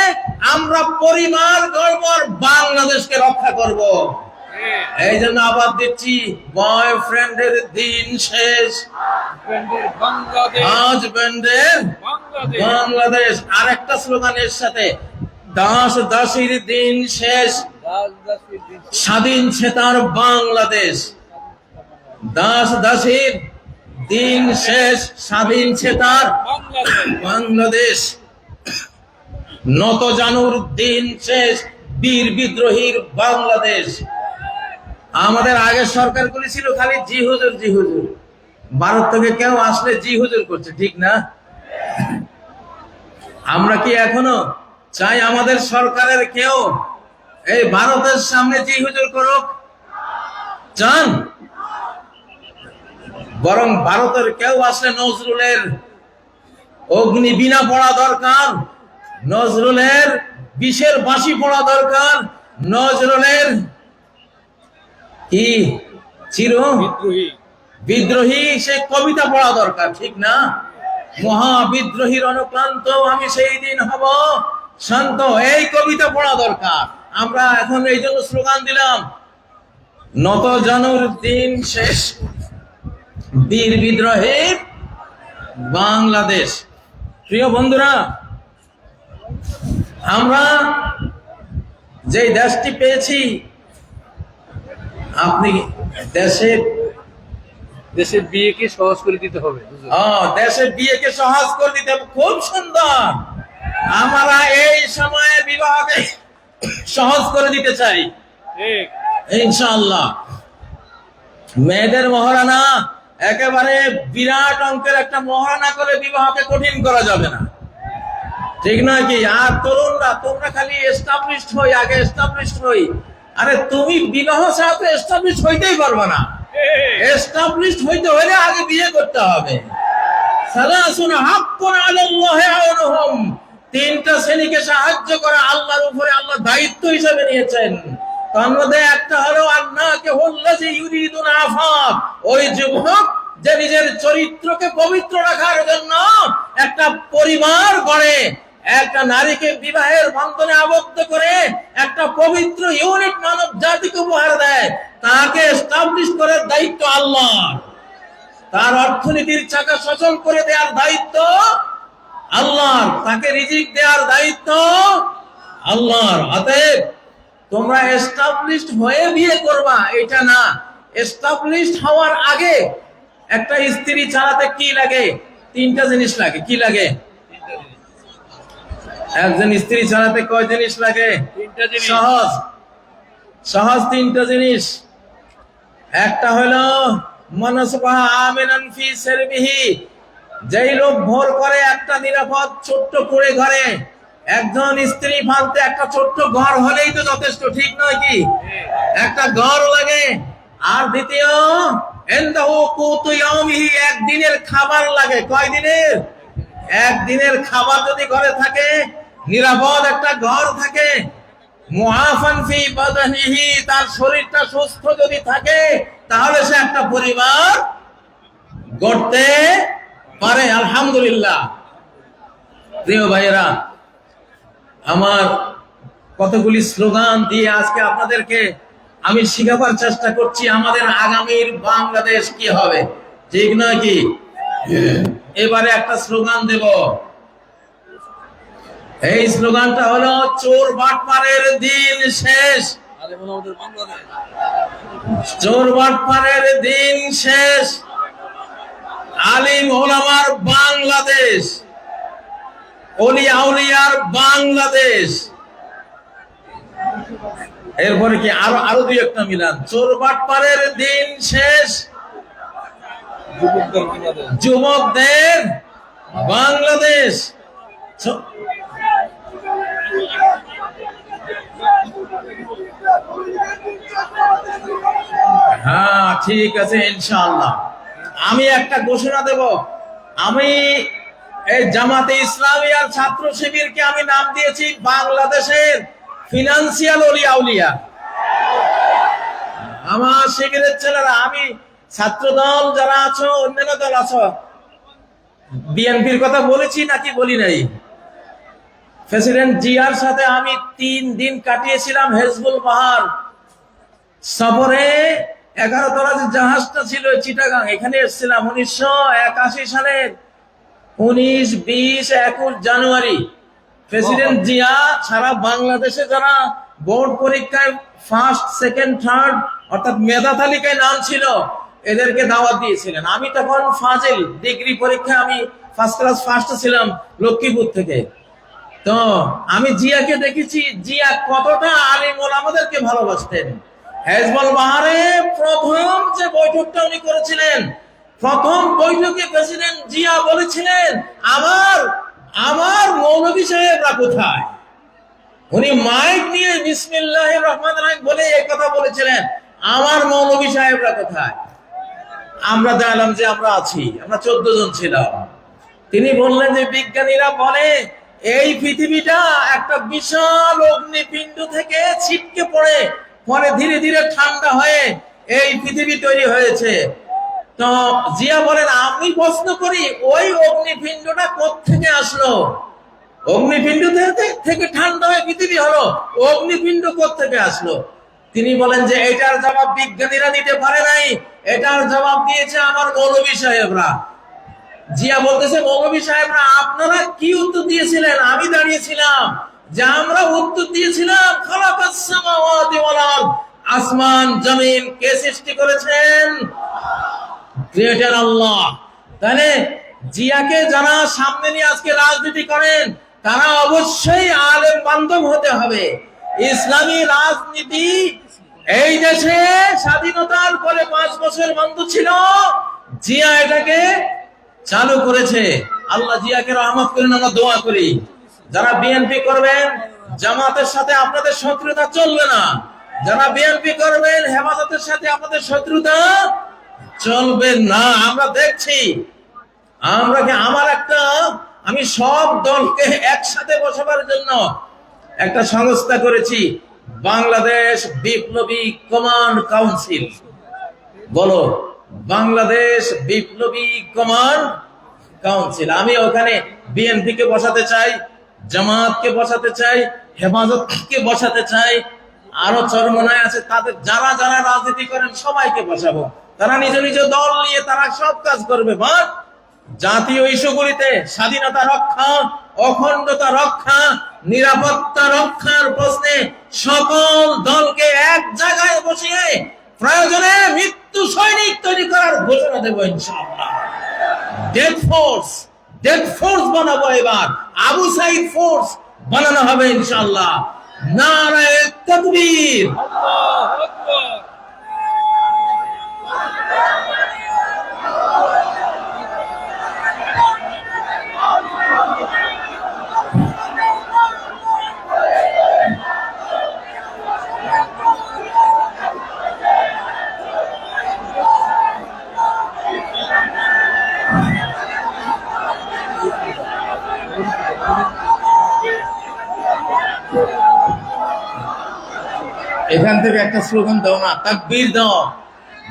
আমরা পরিবার গড়ব, বাংলাদেশকে রক্ষা করব। এই জন্য আবার দিচ্ছি, বয়ফ্রেন্ডের দিন শেষ, হাজবেন্ডের বাংলাদেশ। আর একটা স্লোগানের সাথে, দাস দাসীর দিন শেষ, স্বাধীন চেতার বাংলাদেশ। দাস দাসীর দিন শেষ, স্বাধীন চেতার বাংলাদেশ। নত জানুর দিন শেষ, বীর বিদ্রোহীর বাংলাদেশ। আমাদের আগের সরকারগুলি ছিল খালি জি হুজুর জি হুজুর, ভারত থেকে কেউ আসলে জি হুজুর করছে, ঠিক না? আমরা কি এখনো চাই আমাদের সরকারের কেউ এই ভারতের সামনে জি হুজুর করুক? চান? বরং ভারতের কেউ আসলে নজরুলের অগ্নিবীণা পড়া দরকার, নজরুলের বিষের বাঁশি পড়া দরকার, নজরুলের কি চির বিদ্রোহী সে কবিতা পড়া দরকার, ঠিক না? মহাবিদ্রোহীর অনুক্রান্ত আমি সেই দিন হব শান্ত, এই কবিতা পড়া দরকার। আমরা এখন এই জন্য স্লোগান দিলাম, নত জানুর দিন শেষ, বীর বিদ্রোহীর বাংলাদেশ। প্রিয় বন্ধুরা, আমরা যে দেশটি পেয়েছি, আপনি দেশের বিয়েকে সহজ করে দিতে হবে। দেশের বিয়েকে সহজ করে দিতে হবে, খুব সুন্দর। আমরা এই সময়ে বিবাহকে সহজ করে দিতে চাই ইনশাআল্লাহ। মেয়েদের মহারানা একেবারে বিরাট অঙ্কের একটা মহারানা করে বিবাহকে কঠিন করা যাবে না, ঠিক নয় কি? আর তরুণরা, তোমরা খালি এস্টাবলিশড হই, আগে এস্টাবলিশড হই। আরে তুমি বিবাহ ছাড়া তো এস্টাবলিশড হইতেই পারবে না। এস্টাবলিশড হইতে হলে আগে বিয়ে করতে হবে। সালাসুন হাক্কুন আলাল্লাহি আউনহুম, তিনটা শ্রেণীকে সাহায্য করা আল্লাহর উপরে আল্লাহ দায়িত্ব হিসেবে নিয়েছেন। তার মধ্যে একটা হলো আন্নাকে হুল্লাযী ইউরিদুন আফাফ, ওই যুবক যে নিজের চরিত্রকে পবিত্র রাখার জন্য একটা পরিবার গড়ে, একটা নারীকে বিবাহের বন্ধনে আবদ্ধ করে একটা পবিত্র ইউনিট মানব জাতিকে উপহার দেয়, তাকে এস্টাবলিশ করার দায়িত্ব আল্লাহর। তার অর্থনীতির চাকা সচল করে দেওয়ার দায়িত্ব আল্লাহর, তাকে রিজিক দেওয়ার দায়িত্ব আল্লাহর। অতএব তোমরা এস্টাবলিশড হয়ে বিয়ে করবা এটা না, এস্টাবলিশড হওয়ার আগে একটা স্ত্রী চালাতে কি লাগে? তিনটা জিনিস লাগে। কি লাগে? একজন স্ত্রী চালাতে কয় জিনিস লাগে? সহজ সহজ তিনটা জিনিস। একটা হলো মনসবাহা আমিনান ফি সিরবিহি, যেই লোক ভোর করে একটা নিরাপদ ছোট্ট কুড়ে ঘরে, একজন স্ত্রী ফালতে একটা ছোট্ট ঘর হলেই তো যথেষ্ট, ঠিক নয় কি? একটা ঘর লাগে। আর দ্বিতীয় ইনদাহু কুতু ইয়াউমিহি, একদিনের খাবার লাগে। কয় দিনের? একদিনের খাবার যদি ঘরে থাকে, নিরাপদ একটা ঘর থাকে, মুআফান ফি বাদানিহি, তার শরীরটা সুস্থ যদি থাকে, তাহলে সে একটা পরিবার গড়তে পারে। আলহামদুলিল্লাহ। প্রিয় ভাইয়েরা, আমার কতগুলি স্লোগান দিয়ে আজকে আপনাদেরকে আমি শিখাবার চেষ্টা করছি আমাদের আগামীর বাংলাদেশ কি হবে, ঠিক নয় কি? এবারে একটা স্লোগান দেব। এই স্লোগানটা হলো, চোর বাটপারের দিন শেষ। চোর বাটপারের দিন শেষ, আলিম ওলামার বাংলাদেশ, ওলি আউলিয়ার বাংলাদেশ। এরপরে কি আরো দুই একটা মিলান। চোর বাটপারের দিন শেষ, যুবকদের বাংলাদেশ। হ্যাঁ, ঠিক আছে ইনশাআল্লাহ। আমি একটা ঘোষণা দেব। আমি এই জামাতে ইসলামী আর ছাত্র শিবিরকে আমি নাম দিয়েছি বাংলাদেশের ফিনান্সিয়াল ওলি আউলিয়া। আমার শিবিরের ছেলেরা, আমি ছাত্র দল যারা আছো, অন্যান্য দল আছো, বিএনপির কথা বলেছি নাকি বলি নাই? প্রেসিডেন্ট জিয়ার সাথে আমি 3 দিন কাটিয়েছিলাম হেজবুল বাহার সফরে। 11 তলা যে জাহাজটা ছিল চিটাগাং, এখানে এসেছিলাম 1981 সালের 19, 20, 21 জানুয়ারি। প্রেসিডেন্ট জিয়া সারা বাংলাদেশে যারা বোর্ড পরীক্ষায় ফার্স্ট, সেকেন্ড, থার্ড অর্থাৎ মেধা তালিকায় নাম ছিল, এদেরকে দাওয়াত দিয়েছিলেন। আমি তখন ফাজিল ডিগ্রি পরীক্ষায় আমি ফার্স্ট ক্লাস ফার্স্ট ছিলাম লক্ষ্মীপুর থেকে। তো আমি জিয়াকে দেখেছি, জিয়া কতটা আলিম ওলামাদেরকে ভালোবাসতেন, হেজবুল বাহারে প্রথম যে বৈঠকটা উনি করেছিলেন, প্রথম বৈঠকে প্রেসিডেন্ট জিয়া বলেছিলেন আমার আমার মৌলভী সাহেবরা কোথায়। উনি মাইক নিয়ে বিসমিল্লাহির রহমানির রহিম বলে এই কথা বলেছিলেন, আমার মৌলভী সাহেবরা কোথায়। আমরা জানলাম যে আমরা আছি, আমরা 14 জন ছিলাম। তিনি বললেন যে বিজ্ঞানীরা বলে এই পৃথিবীটা একটা বিশাল অগ্নিপিণ্ড থেকে ছিটকে পড়ে পরে ধীরে ধীরে ঠান্ডা হয়ে এই পৃথিবী তৈরি হয়েছে। তো জিয়া বলেন আমি প্রশ্ন করি ওই অগ্নিপিণ্ডটা কোত্থেকে আসলো, অগ্নিপিণ্ড থেকে ঠান্ডা হয়ে পৃথিবী হলো, অগ্নিপিণ্ড কোত্থেকে আসলো। তিনি বলেন যে এটার জবাব বিজ্ঞানীরা দিতে পারে নাই, এটার জবাব দিয়েছে আমার মৌলভী সাহেবরা। জিয়া বলতেছে মৌলভী সাহেবরা আপনারা কি উত্তর দিয়েছিলেন। আমি দাঁড়িয়েছিলাম যে আমরা উত্তর দিয়েছিলাম খালাকাস সামাওয়াতি ওয়াল আরদ, আসমান জমিন কে সৃষ্টি করেছেন, ক্রিয়েটর আল্লাহ। তাহলে জিয়াকে যারা সামনে নিয়ে আজকে রাজনীতি করেন তারা অবশ্যই আলেম বান্ধব হতে হবে। ইসলামী রাজনীতি এই দেশে স্বাধীনতার পরে 5 বছর বন্ধ ছিল, জিয়া এটাকে চালু করেছে। আল্লাহ জিয়াকে রহমত করেন, আমরা দোয়া করি। যারা বিএনপি করবেন জামাতের সাথে আপনাদের শত্রুতা চলবে না, যারা বিএনপি করবেন হেফাজতের সাথে আপনাদের শত্রুতা চলবে না। আমরা দেখছি আমি সব দলকে একসাথে বসাবার জন্য একটা সংস্থা করেছি, বাংলাদেশ বিপ্লবী কমান্ড কাউন্সিল। বলো বাংলাদেশ বিপ্লবী কমান্ড কাউন্সিল। আমি ওখানে বিএনপি কে বসাতে চাই, জামাতকে বসাতে চাই, হেফাজতকে বসাতে চাই, আরো চরমনায় আছে তাদের যারা যারা রাজনীতি করেন সবাইকে বসাবো। তারা নিজ নিজ দল নিয়ে তারা সব কাজ করবে। বাট জাতীয় ইস্যুগুলিতে স্বাধীনতা রক্ষা, অখণ্ডতা রক্ষা, নিরাপত্তা রক্ষার প্রশ্নে সকল দলকে এক জায়গায় বসিয়ে প্রয়োজনে মৃত্যু সৈনিক তৈরি করার ঘোষণা দেব ইনশাআল্লাহ। ডেথ ফোর্স বানাবো, এবার আবু সাইদ ফোর্স বানানো হবে ইনশাআল্লাহ। নারায়ে তাকবীর। আল্লাহু আকবার। এখান থেকে একটা স্লোগান দাও না, তাকবীর দাও।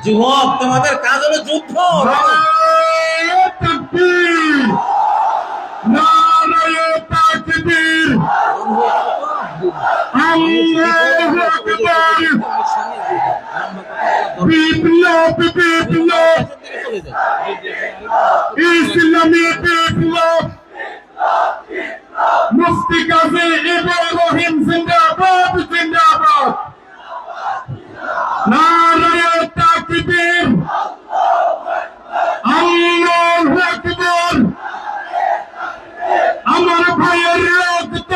যুবক তোমাদের কাজ হলো যুদ্ধ। নারায়ে তাকবীর, নারায়ে তাকবীর, আল্লাহু আকবার। বিপ্লব বিপ্লব, ইসলামী বিপ্লব, মুফতি কাজী ইব্রাহিম জিন্দাবাদ জিন্দাবাদ। নারায়ে তাকবীর, আল্লাহু আকবার। আমার ভাইয়ের রক্ত,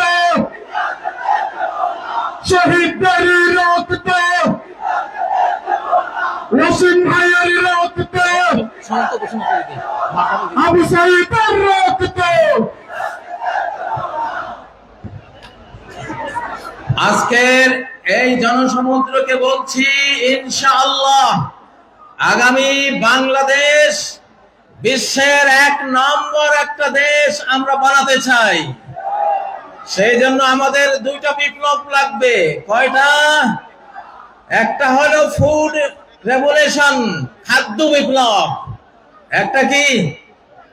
শহীদদের রক্ত, ওসিম ভাইয়ের রক্ত, আবু সাইদের রক্ত। আজকের এই জনসমুদ্রকে বলছি ইনশাআল্লাহ আগামী বাংলাদেশ বিশ্বের 1 নম্বর একটা দেশ আমরা বানাতে চাই। সেই জন্য আমাদের 2টা বিপ্লব লাগবে। কয়টা? একটা হলো ফুড রেভলিউশন, খাদ্য বিপ্লব। একটা কি?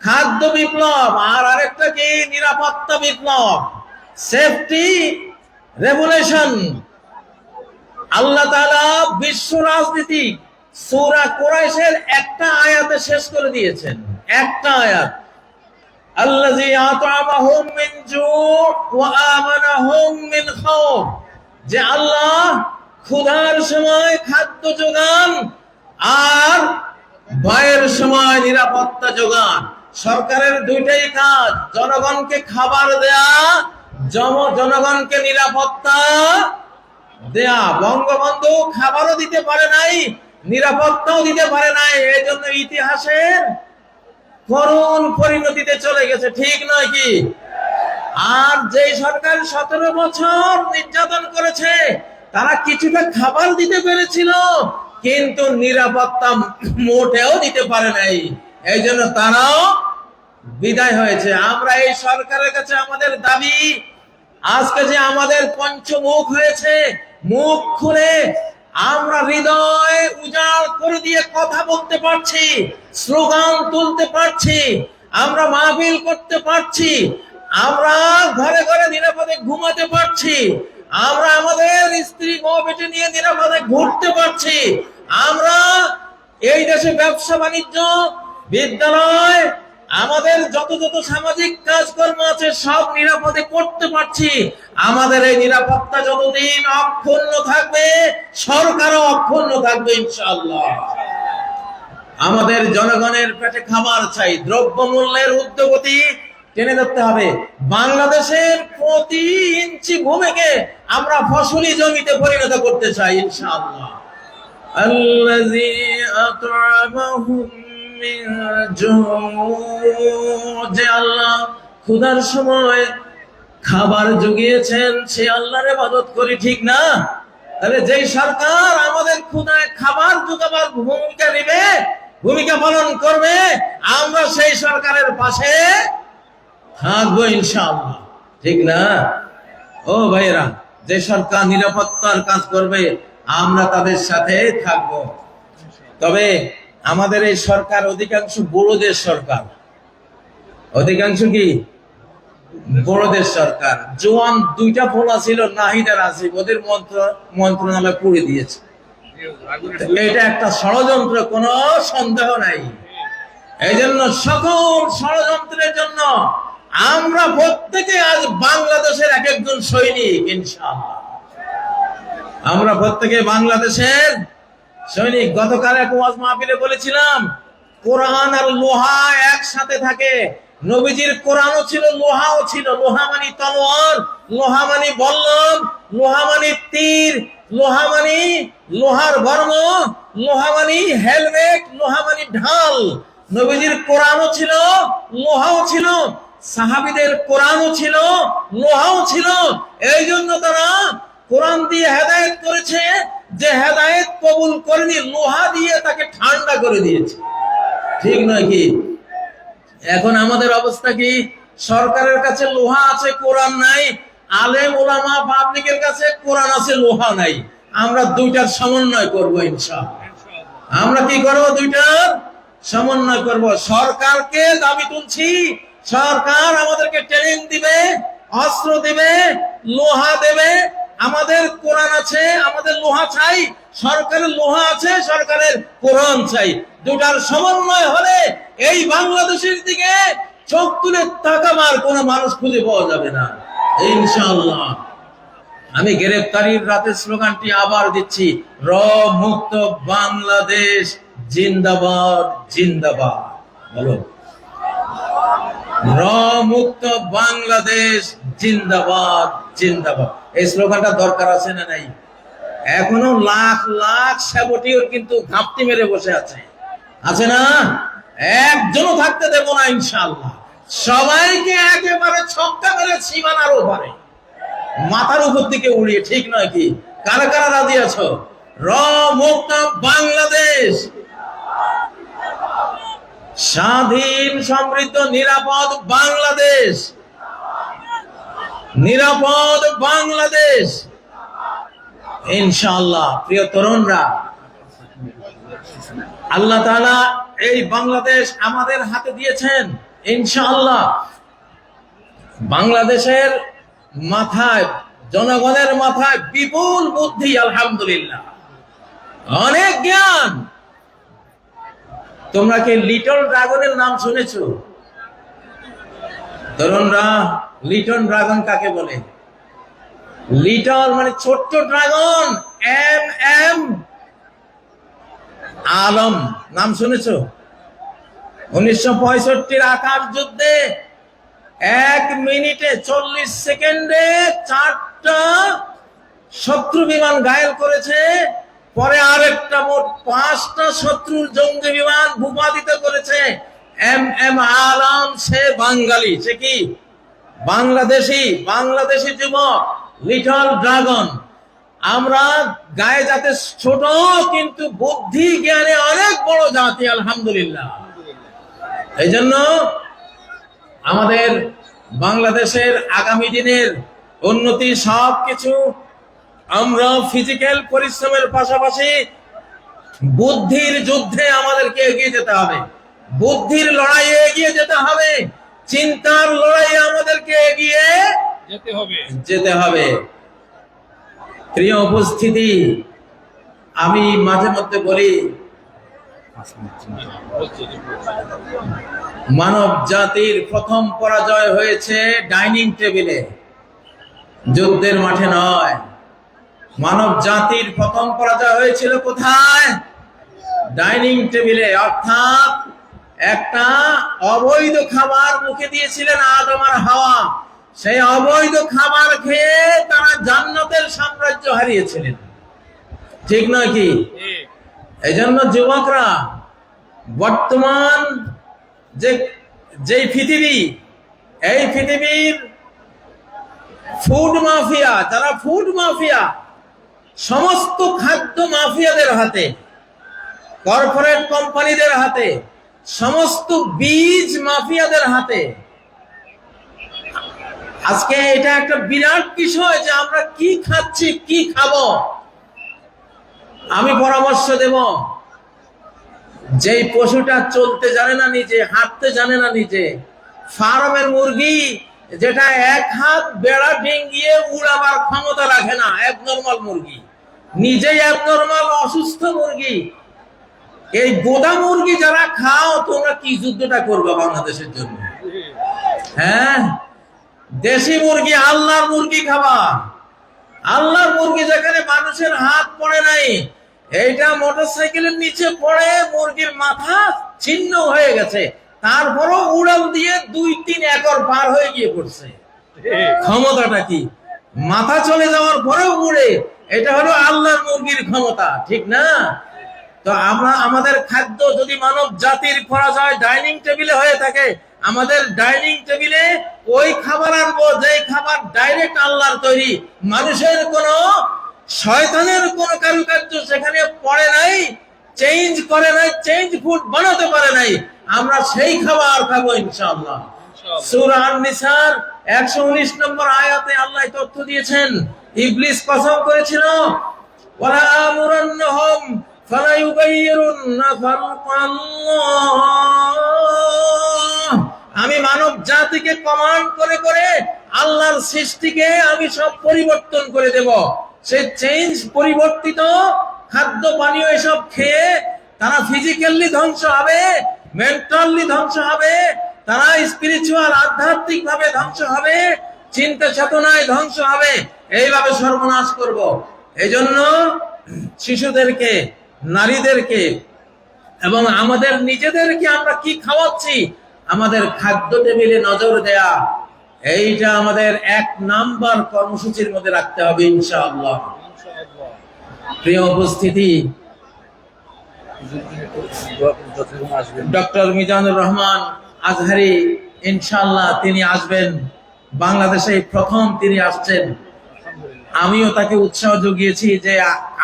খাদ্য বিপ্লব। আর আরেকটা কি? নিরাপত্তা বিপ্লব, সেফটি রেভলিউশন। আল্লাহ তাআলা বিশ্ব রাজনীতি সূরা কুরাইশের একটা আয়াতে শেষ করে দিয়েছেন। একটা আয়াত, আল্লাযী আত'আমাহুম মিন জু' ওয়া আমানাহুম মিন খাউফ, যে আল্লাহ ক্ষুধার সময় খাদ্য যোগান আর ভয়ের সময় নিরাপত্তা যোগান। সরকারের 2টাই কাজ, জনগণকে খাবার দেয়া, জনগণকে নিরাপত্তা দেয়া, বঙ্গবন্ধু খাবারও দিতে পারে নাই, নিরাপত্তাও দিতে পারে নাই, এই জন্য ইতিহাসের করুণ পরিণতিতে চলে গেছে, ঠিক নয় কি? আর যে সরকার 17 বছর নির্যাতন করেছে তারা কিছুটা খাবার দিতে পেরেছিল, কিন্তু নিরাপত্তা মোটেও দিতে পারে নাই, এই জন্য তারাও বিদায় হয়েছে। আমরা এই সরকারের কাছে আমাদের দাবি, আজকে যে আমাদের পঞ্চমুখ হয়েছে, মুখ খুলে আমরা হৃদয় উজাড় করে দিয়ে কথা বলতে পারছি, স্লোগান তুলতে পারছি, আমরা মাহফিল করতে পারছি, আমরা ঘরে ঘরে নিরাপদে ঘুমাতে পারছি, আমরা আমাদের স্ত্রী বউ বেটে নিয়ে নিরাপদে ঘুরতে পারছি, আমরা এই দেশে ব্যবসা বাণিজ্য, বিদ্যালয়, আমাদের যত যত সামাজিক কাজকর্ম আছে সব নিরাপদে করতে পারছি। আমাদের এই নিরাপত্তা যতদিন অক্ষুণ্ণ থাকবে, সরকারও অক্ষুণ্ণ থাকবে ইনশাআল্লাহ। আমাদের জনগণের পেটে খাবার চাই, দ্রব্যমূল্যের ঊর্ধ্বগতি টেনে ধরতে হবে। বাংলাদেশের প্রতি ইঞ্চি ভূমিকে আমরা ফসলি জমিতে পরিণত করতে চাই ইনশাআল্লাহ। আল্লাযী আত'আমাহুম মিন জু', যে আল্লাহ ক্ষুধার সময় খাবার জুগিয়েছেন, সে আল্লাহর ইবাদত করি, ঠিক না? তাহলে যেই সরকার আমাদের ক্ষুধায় খাবার জোগাবার ভূমিকা পালন করবে, আমরা সেই সরকারের পাশে থাকবো ইনশাআল্লাহ, ঠিক না? ও ভাইরা, যে সরকার নিরাপত্তার কাজ করবে আমরা তাদের সাথে থাকবো। তবে আমাদের এই সরকার অধিকাংশ বড়দের সরকার, অধিকাংশ কি বড়দের সরকার। জোয়ান দুইটা ফোলা ছিল, নাহিদ আর আসিফ, ওদের মন্ত্রণালয় পুড়ে দিয়েছে। এটা একটা ষড়যন্ত্র, কোনো সন্দেহ নাই। এই জন্য সকল ষড়যন্ত্রের জন্য আমরা প্রত্যেকে আজ বাংলাদেশের এক একজন সৈনিক ইনশাআল্লাহ। আমরা প্রত্যেকে বাংলাদেশের সৈনিক। গতকাল এক ওয়াজ মাহফিলে বলেছিলাম, কোরআন আর লোহা একসাথে থাকে। নবীজির কোরআনও ছিল, লোহাও ছিল। লোহা মানে তলোয়ার, লোহা মানে বল্লম, লোহা মানে তীর, লোহা মানে লোহার বর্ম, লোহা মানে হেলমেট, লোহা মানে ঢাল। নবীজির কোরআনও ছিল, লোহাও ছিল। সাহাবীদের কোরআনও ছিল, লোহাও ছিল। এই জন্য তারা কোরআন দিয়ে হেদায়েত করেছে, যে হেদায়েত কবুল করেনি লোহা দিয়ে তাকে ঠান্ডা করে দিয়েছে, ঠিক নয় কি? এখন আমাদের অবস্থা কি? সরকারের কাছে লোহা আছে, কোরআন নাই। আলেম ওলামা পাবলিকের কাছে কোরআন আছে, লোহা নাই। আমরা দুইটার সমন্বয় করব ইনশাআল্লাহ। আমরা কি করব? দুইটার সমন্বয় করব। সরকারকে দাবি তুলছি, সরকার আমাদেরকে ট্রেনিং দিবে, অস্ত্র দিবে, লোহা দেবে। আমাদের কোরআন আছে, আমাদের লোহা চাই। সরকারের লোহা আছে, সরকারের কোরআন চাই। দুটার সমন্বয় হলে এই বাংলাদেশের দিকে চোখ তুলে তাকাবার কোন মানুষ খুঁজে পাওয়া যাবে না ইনশাআল্লাহ। আমি গ্রেফতারির রাতের স্লোগানটি আবার দিচ্ছি, র মুক্ত বাংলাদেশ জিন্দাবাদ জিন্দাবাদ। বলো, র মুক্ত বাংলাদেশ জিন্দাবাদ জিন্দাবাদ। এই স্লোগানটা দরকার আছে না নাই? এখনো লাখ লাখ সাবটিওর কিন্তু ঘাপটি মেরে বসে আছে না? একজনও থাকতে দেব না ইনশাআল্লাহ। সবাইকে একেবারে ছক্কা মেরে সীমানার ওপারে, মাথার উপর দিকে উড়িয়ে, ঠিক নয় কি? কারা কারা রাজি আছো? র মুক্ত বাংলাদেশ, স্বাধীন সমৃদ্ধ নিরাপদ বাংলাদেশ, নিরাপদ বাংলাদেশ ইনশাআল্লাহ। প্রিয় তরুণরা, আল্লাহ তাআলা এই বাংলাদেশ আমাদের হাতে দিয়েছেন ইনশাআল্লাহ। বাংলাদেশের মাথায়, জনগণের মাথায় বিপুল বুদ্ধি, আলহামদুলিল্লাহ, অনেক জ্ঞান। তোমরা কি লিটল ড্রাগনের নাম শুনেছো? তরুণরা, লিটল ড্রাগন কাকে বলে? লিটল মানে ছোট্ট ড্রাগন, এম এম আলম নাম শুনেছো? 1965 আকাশ যুদ্ধে 1 মিনিটে 40 সেকেন্ডে 4টা শত্রু বিমান ঘায়েল করেছে, পরে আরেকটা মোট 5টা শত্রুর জঙ্গি বিমান ভূপাতিত করেছে। এম আলম, সে বাঙালি, সে কি বাংলাদেশি যুবক, লিটল ড্রাগন। আমরা গায়ে যাতে ছোট, কিন্তু বুদ্ধি জ্ঞানে অনেক বড় জাতি, আলহামদুলিল্লাহ। এই জন্য আমাদের বাংলাদেশের আগামী দিনের উন্নতি সবকিছু আমরা ফিজিক্যাল পরিশ্রমের পাশাপাশি বুদ্ধির যুদ্ধে আমাদেরকে এগিয়ে যেতে হবে, বুদ্ধির লড়াইয়ে এগিয়ে যেতে হবে, চিন্তার লড়াইয়ে আমাদেরকে এগিয়ে যেতে হবে। প্রিয় উপস্থিতি, আমি মাঝে মধ্যে বলি, মানব জাতির প্রথম পরাজয় হয়েছে ডাইনিং টেবিলে, যুদ্ধের মাঠে নয়। মানব জাতির প্রথম পরাজয় হয়েছিল কোথায়? ডাইনিং টেবিলে। অর্থাৎ একটা অবৈধ খাবার মুখে দিয়েছিলেন আদম আর হাওয়া, সেই অবৈধ খাবার খেয়ে তারা জান্নাতের সাম্রাজ্য হারিয়েছিলেন, ঠিক নয় কি? এই জন্য যুবকরা, বর্তমান যে পৃথিবী, এই পৃথিবীর ফুড মাফিয়া, যারা ফুড মাফিয়া, সমস্ত খাদ্য মাফিয়াদের হাতে, কর্পোরেট কোম্পানিদের হাতে, সমস্ত বীজ মাফিয়াদের হাতে। আজকে এটা একটা বিরাট বিষয় যে আমরা কি খাচ্ছি, কি খাবো। আমি পরামর্শ দেব, যেই পশুটা চলতে জানে না নিজে, হাঁটতে জানে না নিজে, ফার্মের মুরগি যেটা এক হাত বেড়া ডিঙ্গিয়ে উড়াবার ক্ষমতা রাখে না, অ্যাবনর্মাল মুরগি, নিজেই অ্যাবনর্মাল, অসুস্থ মুরগি, এই গোদা মুরগি যারা খাও, তোমরা কি যুদ্ধটা করবে বাংলাদেশের জন্য? হ্যাঁ, দেশি মুরগি, আল্লাহর মুরগি খাবা। আল্লাহর মুরগি যেখানে মানুষের হাত পড়ে নাই, এইটা মোটরসাইকেলের নিচে পড়ে মুরগির মাথা ছিন্ন হয়ে গেছে, তারপরও উড়াল দিয়ে 2-3 একর পার হয়ে গিয়ে পড়ছে। ক্ষমতাটা কি? মাথা চলে যাওয়ার পরেও উড়ে। এটা হলো আল্লাহর মুরগির ক্ষমতা, ঠিক না? তো আমরা আমাদের খাদ্য যদি মানব জাতির পরাজয় ডাইনিং টেবিলে হয়ে থাকে, আমাদের ডাইনিং টেবিলে ওই খাবার আনবো যে খাবার ডাইরেক্ট আল্লাহর তৈরি, মানুষের কোনো, শয়তানের কোনো কারুকার্য সেখানে পড়ে নাই, চেঞ্জ করে নাই, চেঞ্জ ফুড বানাতে পারে নাই। আমরা সেই খাবার খাবো ইনশাআল্লাহ। সূরা আন-নিসার 119 নম্বর আয়াতে আল্লাহ তথ্য দিয়েছেন, ইবলিস কসম করেছিল, ওয়ালা আমুরান্নাহুম ফালা ইউগাইয়িরুন্না খালকাল্লাহ। আমি মানব জাতিকে কমান্ড করে করে আল্লাহর সৃষ্টিকে আমি সব পরিবর্তন করে দেব। সে চেঞ্জ, পরিবর্তিত খাদ্য পানীয় এসব খেয়ে তারা ফিজিক্যালি ধ্বংস হবে, মেন্টালি ধ্বংস হবে, তারা স্পিরিচুয়াল, আধ্যাত্মিক ভাবে ধ্বংস হবে, চিন্তা চেতনায় ধ্বংস হবে। এইভাবে সর্বনাশ করব। এই জন্য শিশুদেরকে, নারীদেরকে এবং আমাদের নিজেদেরকে আমরা কি খাওয়াচ্ছি, আমাদের খাদ্য টেবিলে নজর দেয়া, এইটা আমাদের 1 নাম্বার কর্মসূচির মধ্যে রাখতে হবে ইনশাআল্লাহ। প্রিয় উপস্থিতি, ডক্টর মিজানুর রহমান আজহারি ইনশাআল্লাহ তিনি আসবেন, বাংলাদেশে প্রথম তিনি আসছেন। আমিও তাকে উৎসাহ জুগিয়েছি যে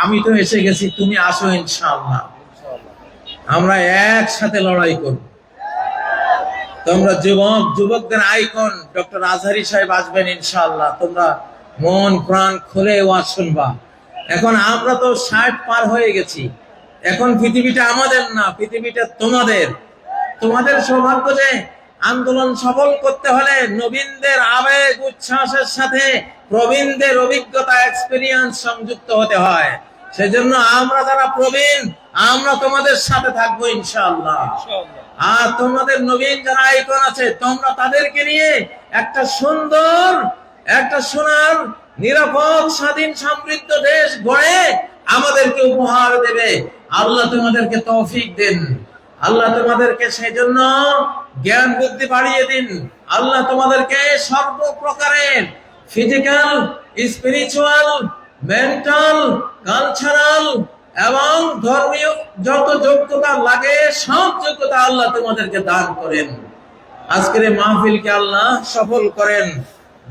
আমি তো এসে গেছি, তুমি আসো ইনশাআল্লাহ, আমরা একসাথে লড়াই করব। তোমরা যুবকদের আইকন ডক্টর আজহারি সাহেব আসবেন ইনশাআল্লাহ, তোমরা মন প্রাণ খুলে ওয়াজ শুনবা। এখন আমরা তো 60 পার হয়ে গেছি, এখন পৃথিবীটা আমাদের না, পৃথিবীটা তোমাদের। তোমাদের সৌভাগ্য যে আন্দোলন সফল করতে হলে নবীনদের আবেগ উচ্ছ্বাসের সাথে প্রবীণদের অভিজ্ঞতা, এক্সপেরিয়েন্স সংযুক্ত হতে হয়। সেজন্য আমরা যারা প্রবীণ, আমরা তোমাদের সাথে থাকবো ইনশাআল্লাহ। আর তোমাদের নবীন যারা আইকন আছে, তোমরা তাদেরকে নিয়ে একটা সুন্দর, একটা সোনার, নিরাপদ, স্বাধীন, সমৃদ্ধ দেশ গড়ে আমাদেরকে উপহার দেবে। আল্লাহ তোমাদেরকে তৌফিক দেন, আল্লাহ তোমাদেরকে সেজন্য জ্ঞান বুদ্ধি বাড়িয়ে দিন, আল্লাহ তোমাদেরকে সর্বপ্রকারের ফিজিক্যাল, স্পিরিচুয়াল মেন্টাল, কালচারাল এবং ধর্মীয় যত যোগ্যতা লাগে সব যোগ্যতা আল্লাহ তোমাদেরকে দান করেন। আজকের এই মাহফিলকে আল্লাহ সফল করেন।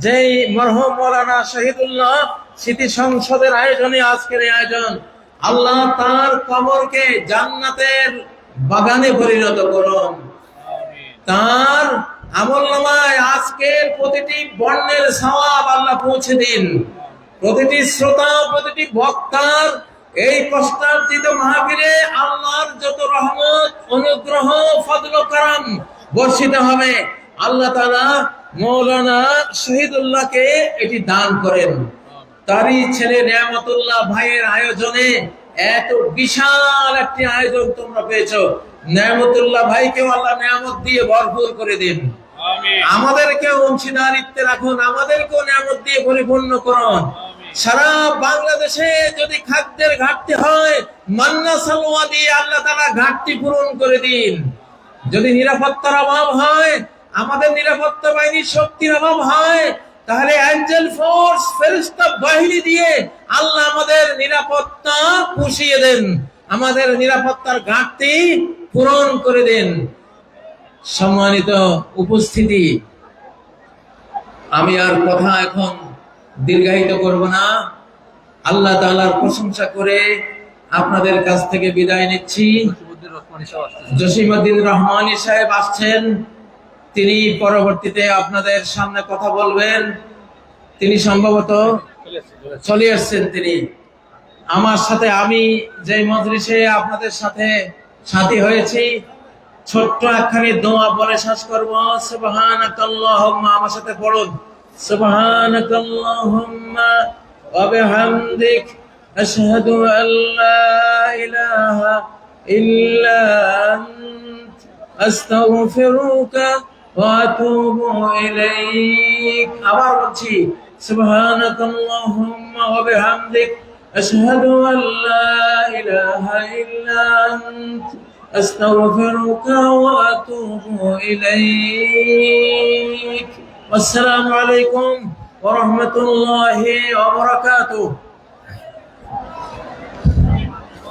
যেই মরহুম মাওলানা শহীদুল্লাহ স্মৃতি সংসদের আয়োজনে আজকের এই আয়োজন, আল্লাহ তার কবরকে জান্নাতের বাগানে পরিণত করুন। তার আমলনামায় আজকের প্রতিটি বর্ণের সওয়াব আল্লাহ পৌঁছে দিন। প্রতিটি শ্রোতা, প্রতিটি বক্তার এই কষ্টার্জিত মাহফিলে আল্লাহর যত রহমত, অনুগ্রহ, ফজল ও করম বর্ষিত হবে, আল্লাহ তাআলা মাওলানা শহীদুল্লাহকে এটি দান করেন। তারই ছেলে নিয়ামতুল্লাহ ভাইয়ের আয়োজনে এত বিশাল একটি আয়োজন তোমরা পেয়েছো। নিয়ামতুল্লাহ ভাইকেও আল্লাহ নিয়ামত দিয়ে ভরপুর করে দিন। আমাদেরকে অংশীদারিত্বে রাখুন, আমাদেরকেও নিয়ামত দিয়ে পরিপূর্ণ করুন। সারা বাংলাদেশে যদি খাদ্যের ঘাটতি হয়, মান্না সালোয়া দিয়ে আল্লাহ তাআলা ঘাটতি পূরণ করে দিন। যদি নিরাপত্তার অভাব হয়, আমাদের নিরাপত্তা বাহিনীর শক্তির অভাব হয়, তাহলে অ্যাঞ্জেল ফোর্স, ফেরেশতা বাহিনী দিয়ে আল্লাহ আমাদের নিরাপত্তা পুষিয়ে দেন, আমাদের নিরাপত্তার ঘাটতি পূরণ করে দেন। সম্মানিত উপস্থিতি, আমি আর কথা এখন দীর্ঘায়িত করব না। আল্লাহ তাআলার প্রশংসা করে আপনাদের কাছ থেকে বিদায় নিচ্ছি। জসিমউদ্দিন রহমানী সাহেব আসছেন, তিনি পরবর্তীতে আপনাদের সামনে কথা বলবেন। তিনি সম্ভবত চলে আসছেন। তিনি আমার সাথে, আমি যে মজলিসে আপনাদের সাথে সাথী হয়েছি, ছোট্ট একখানি দোয়া বলে শেষ করব। সুবহানাকাল্লাহুম্মা, আমার সাথে পড়ুন, সুবহানাকাল্লাহুম্মা ওয়া বিহামদিক আশহাদু আল্লা ইলাহা ইল্লা আনত আস্তাগফিরুকা ওয়া আতুবু ইলাইক। আবার বলছি, সুবহানাকাল্লাহুম্মা ওয়া বিহামদিক আশহাদু আল্লা ইলাহা ইল্লা আনত আস্তাগফিরুকা ওয়া আতুবু ইলাইক। আসসালামু আলাইকুম ওয়া রাহমাতুল্লাহি ওয়া বারাকাতুহু।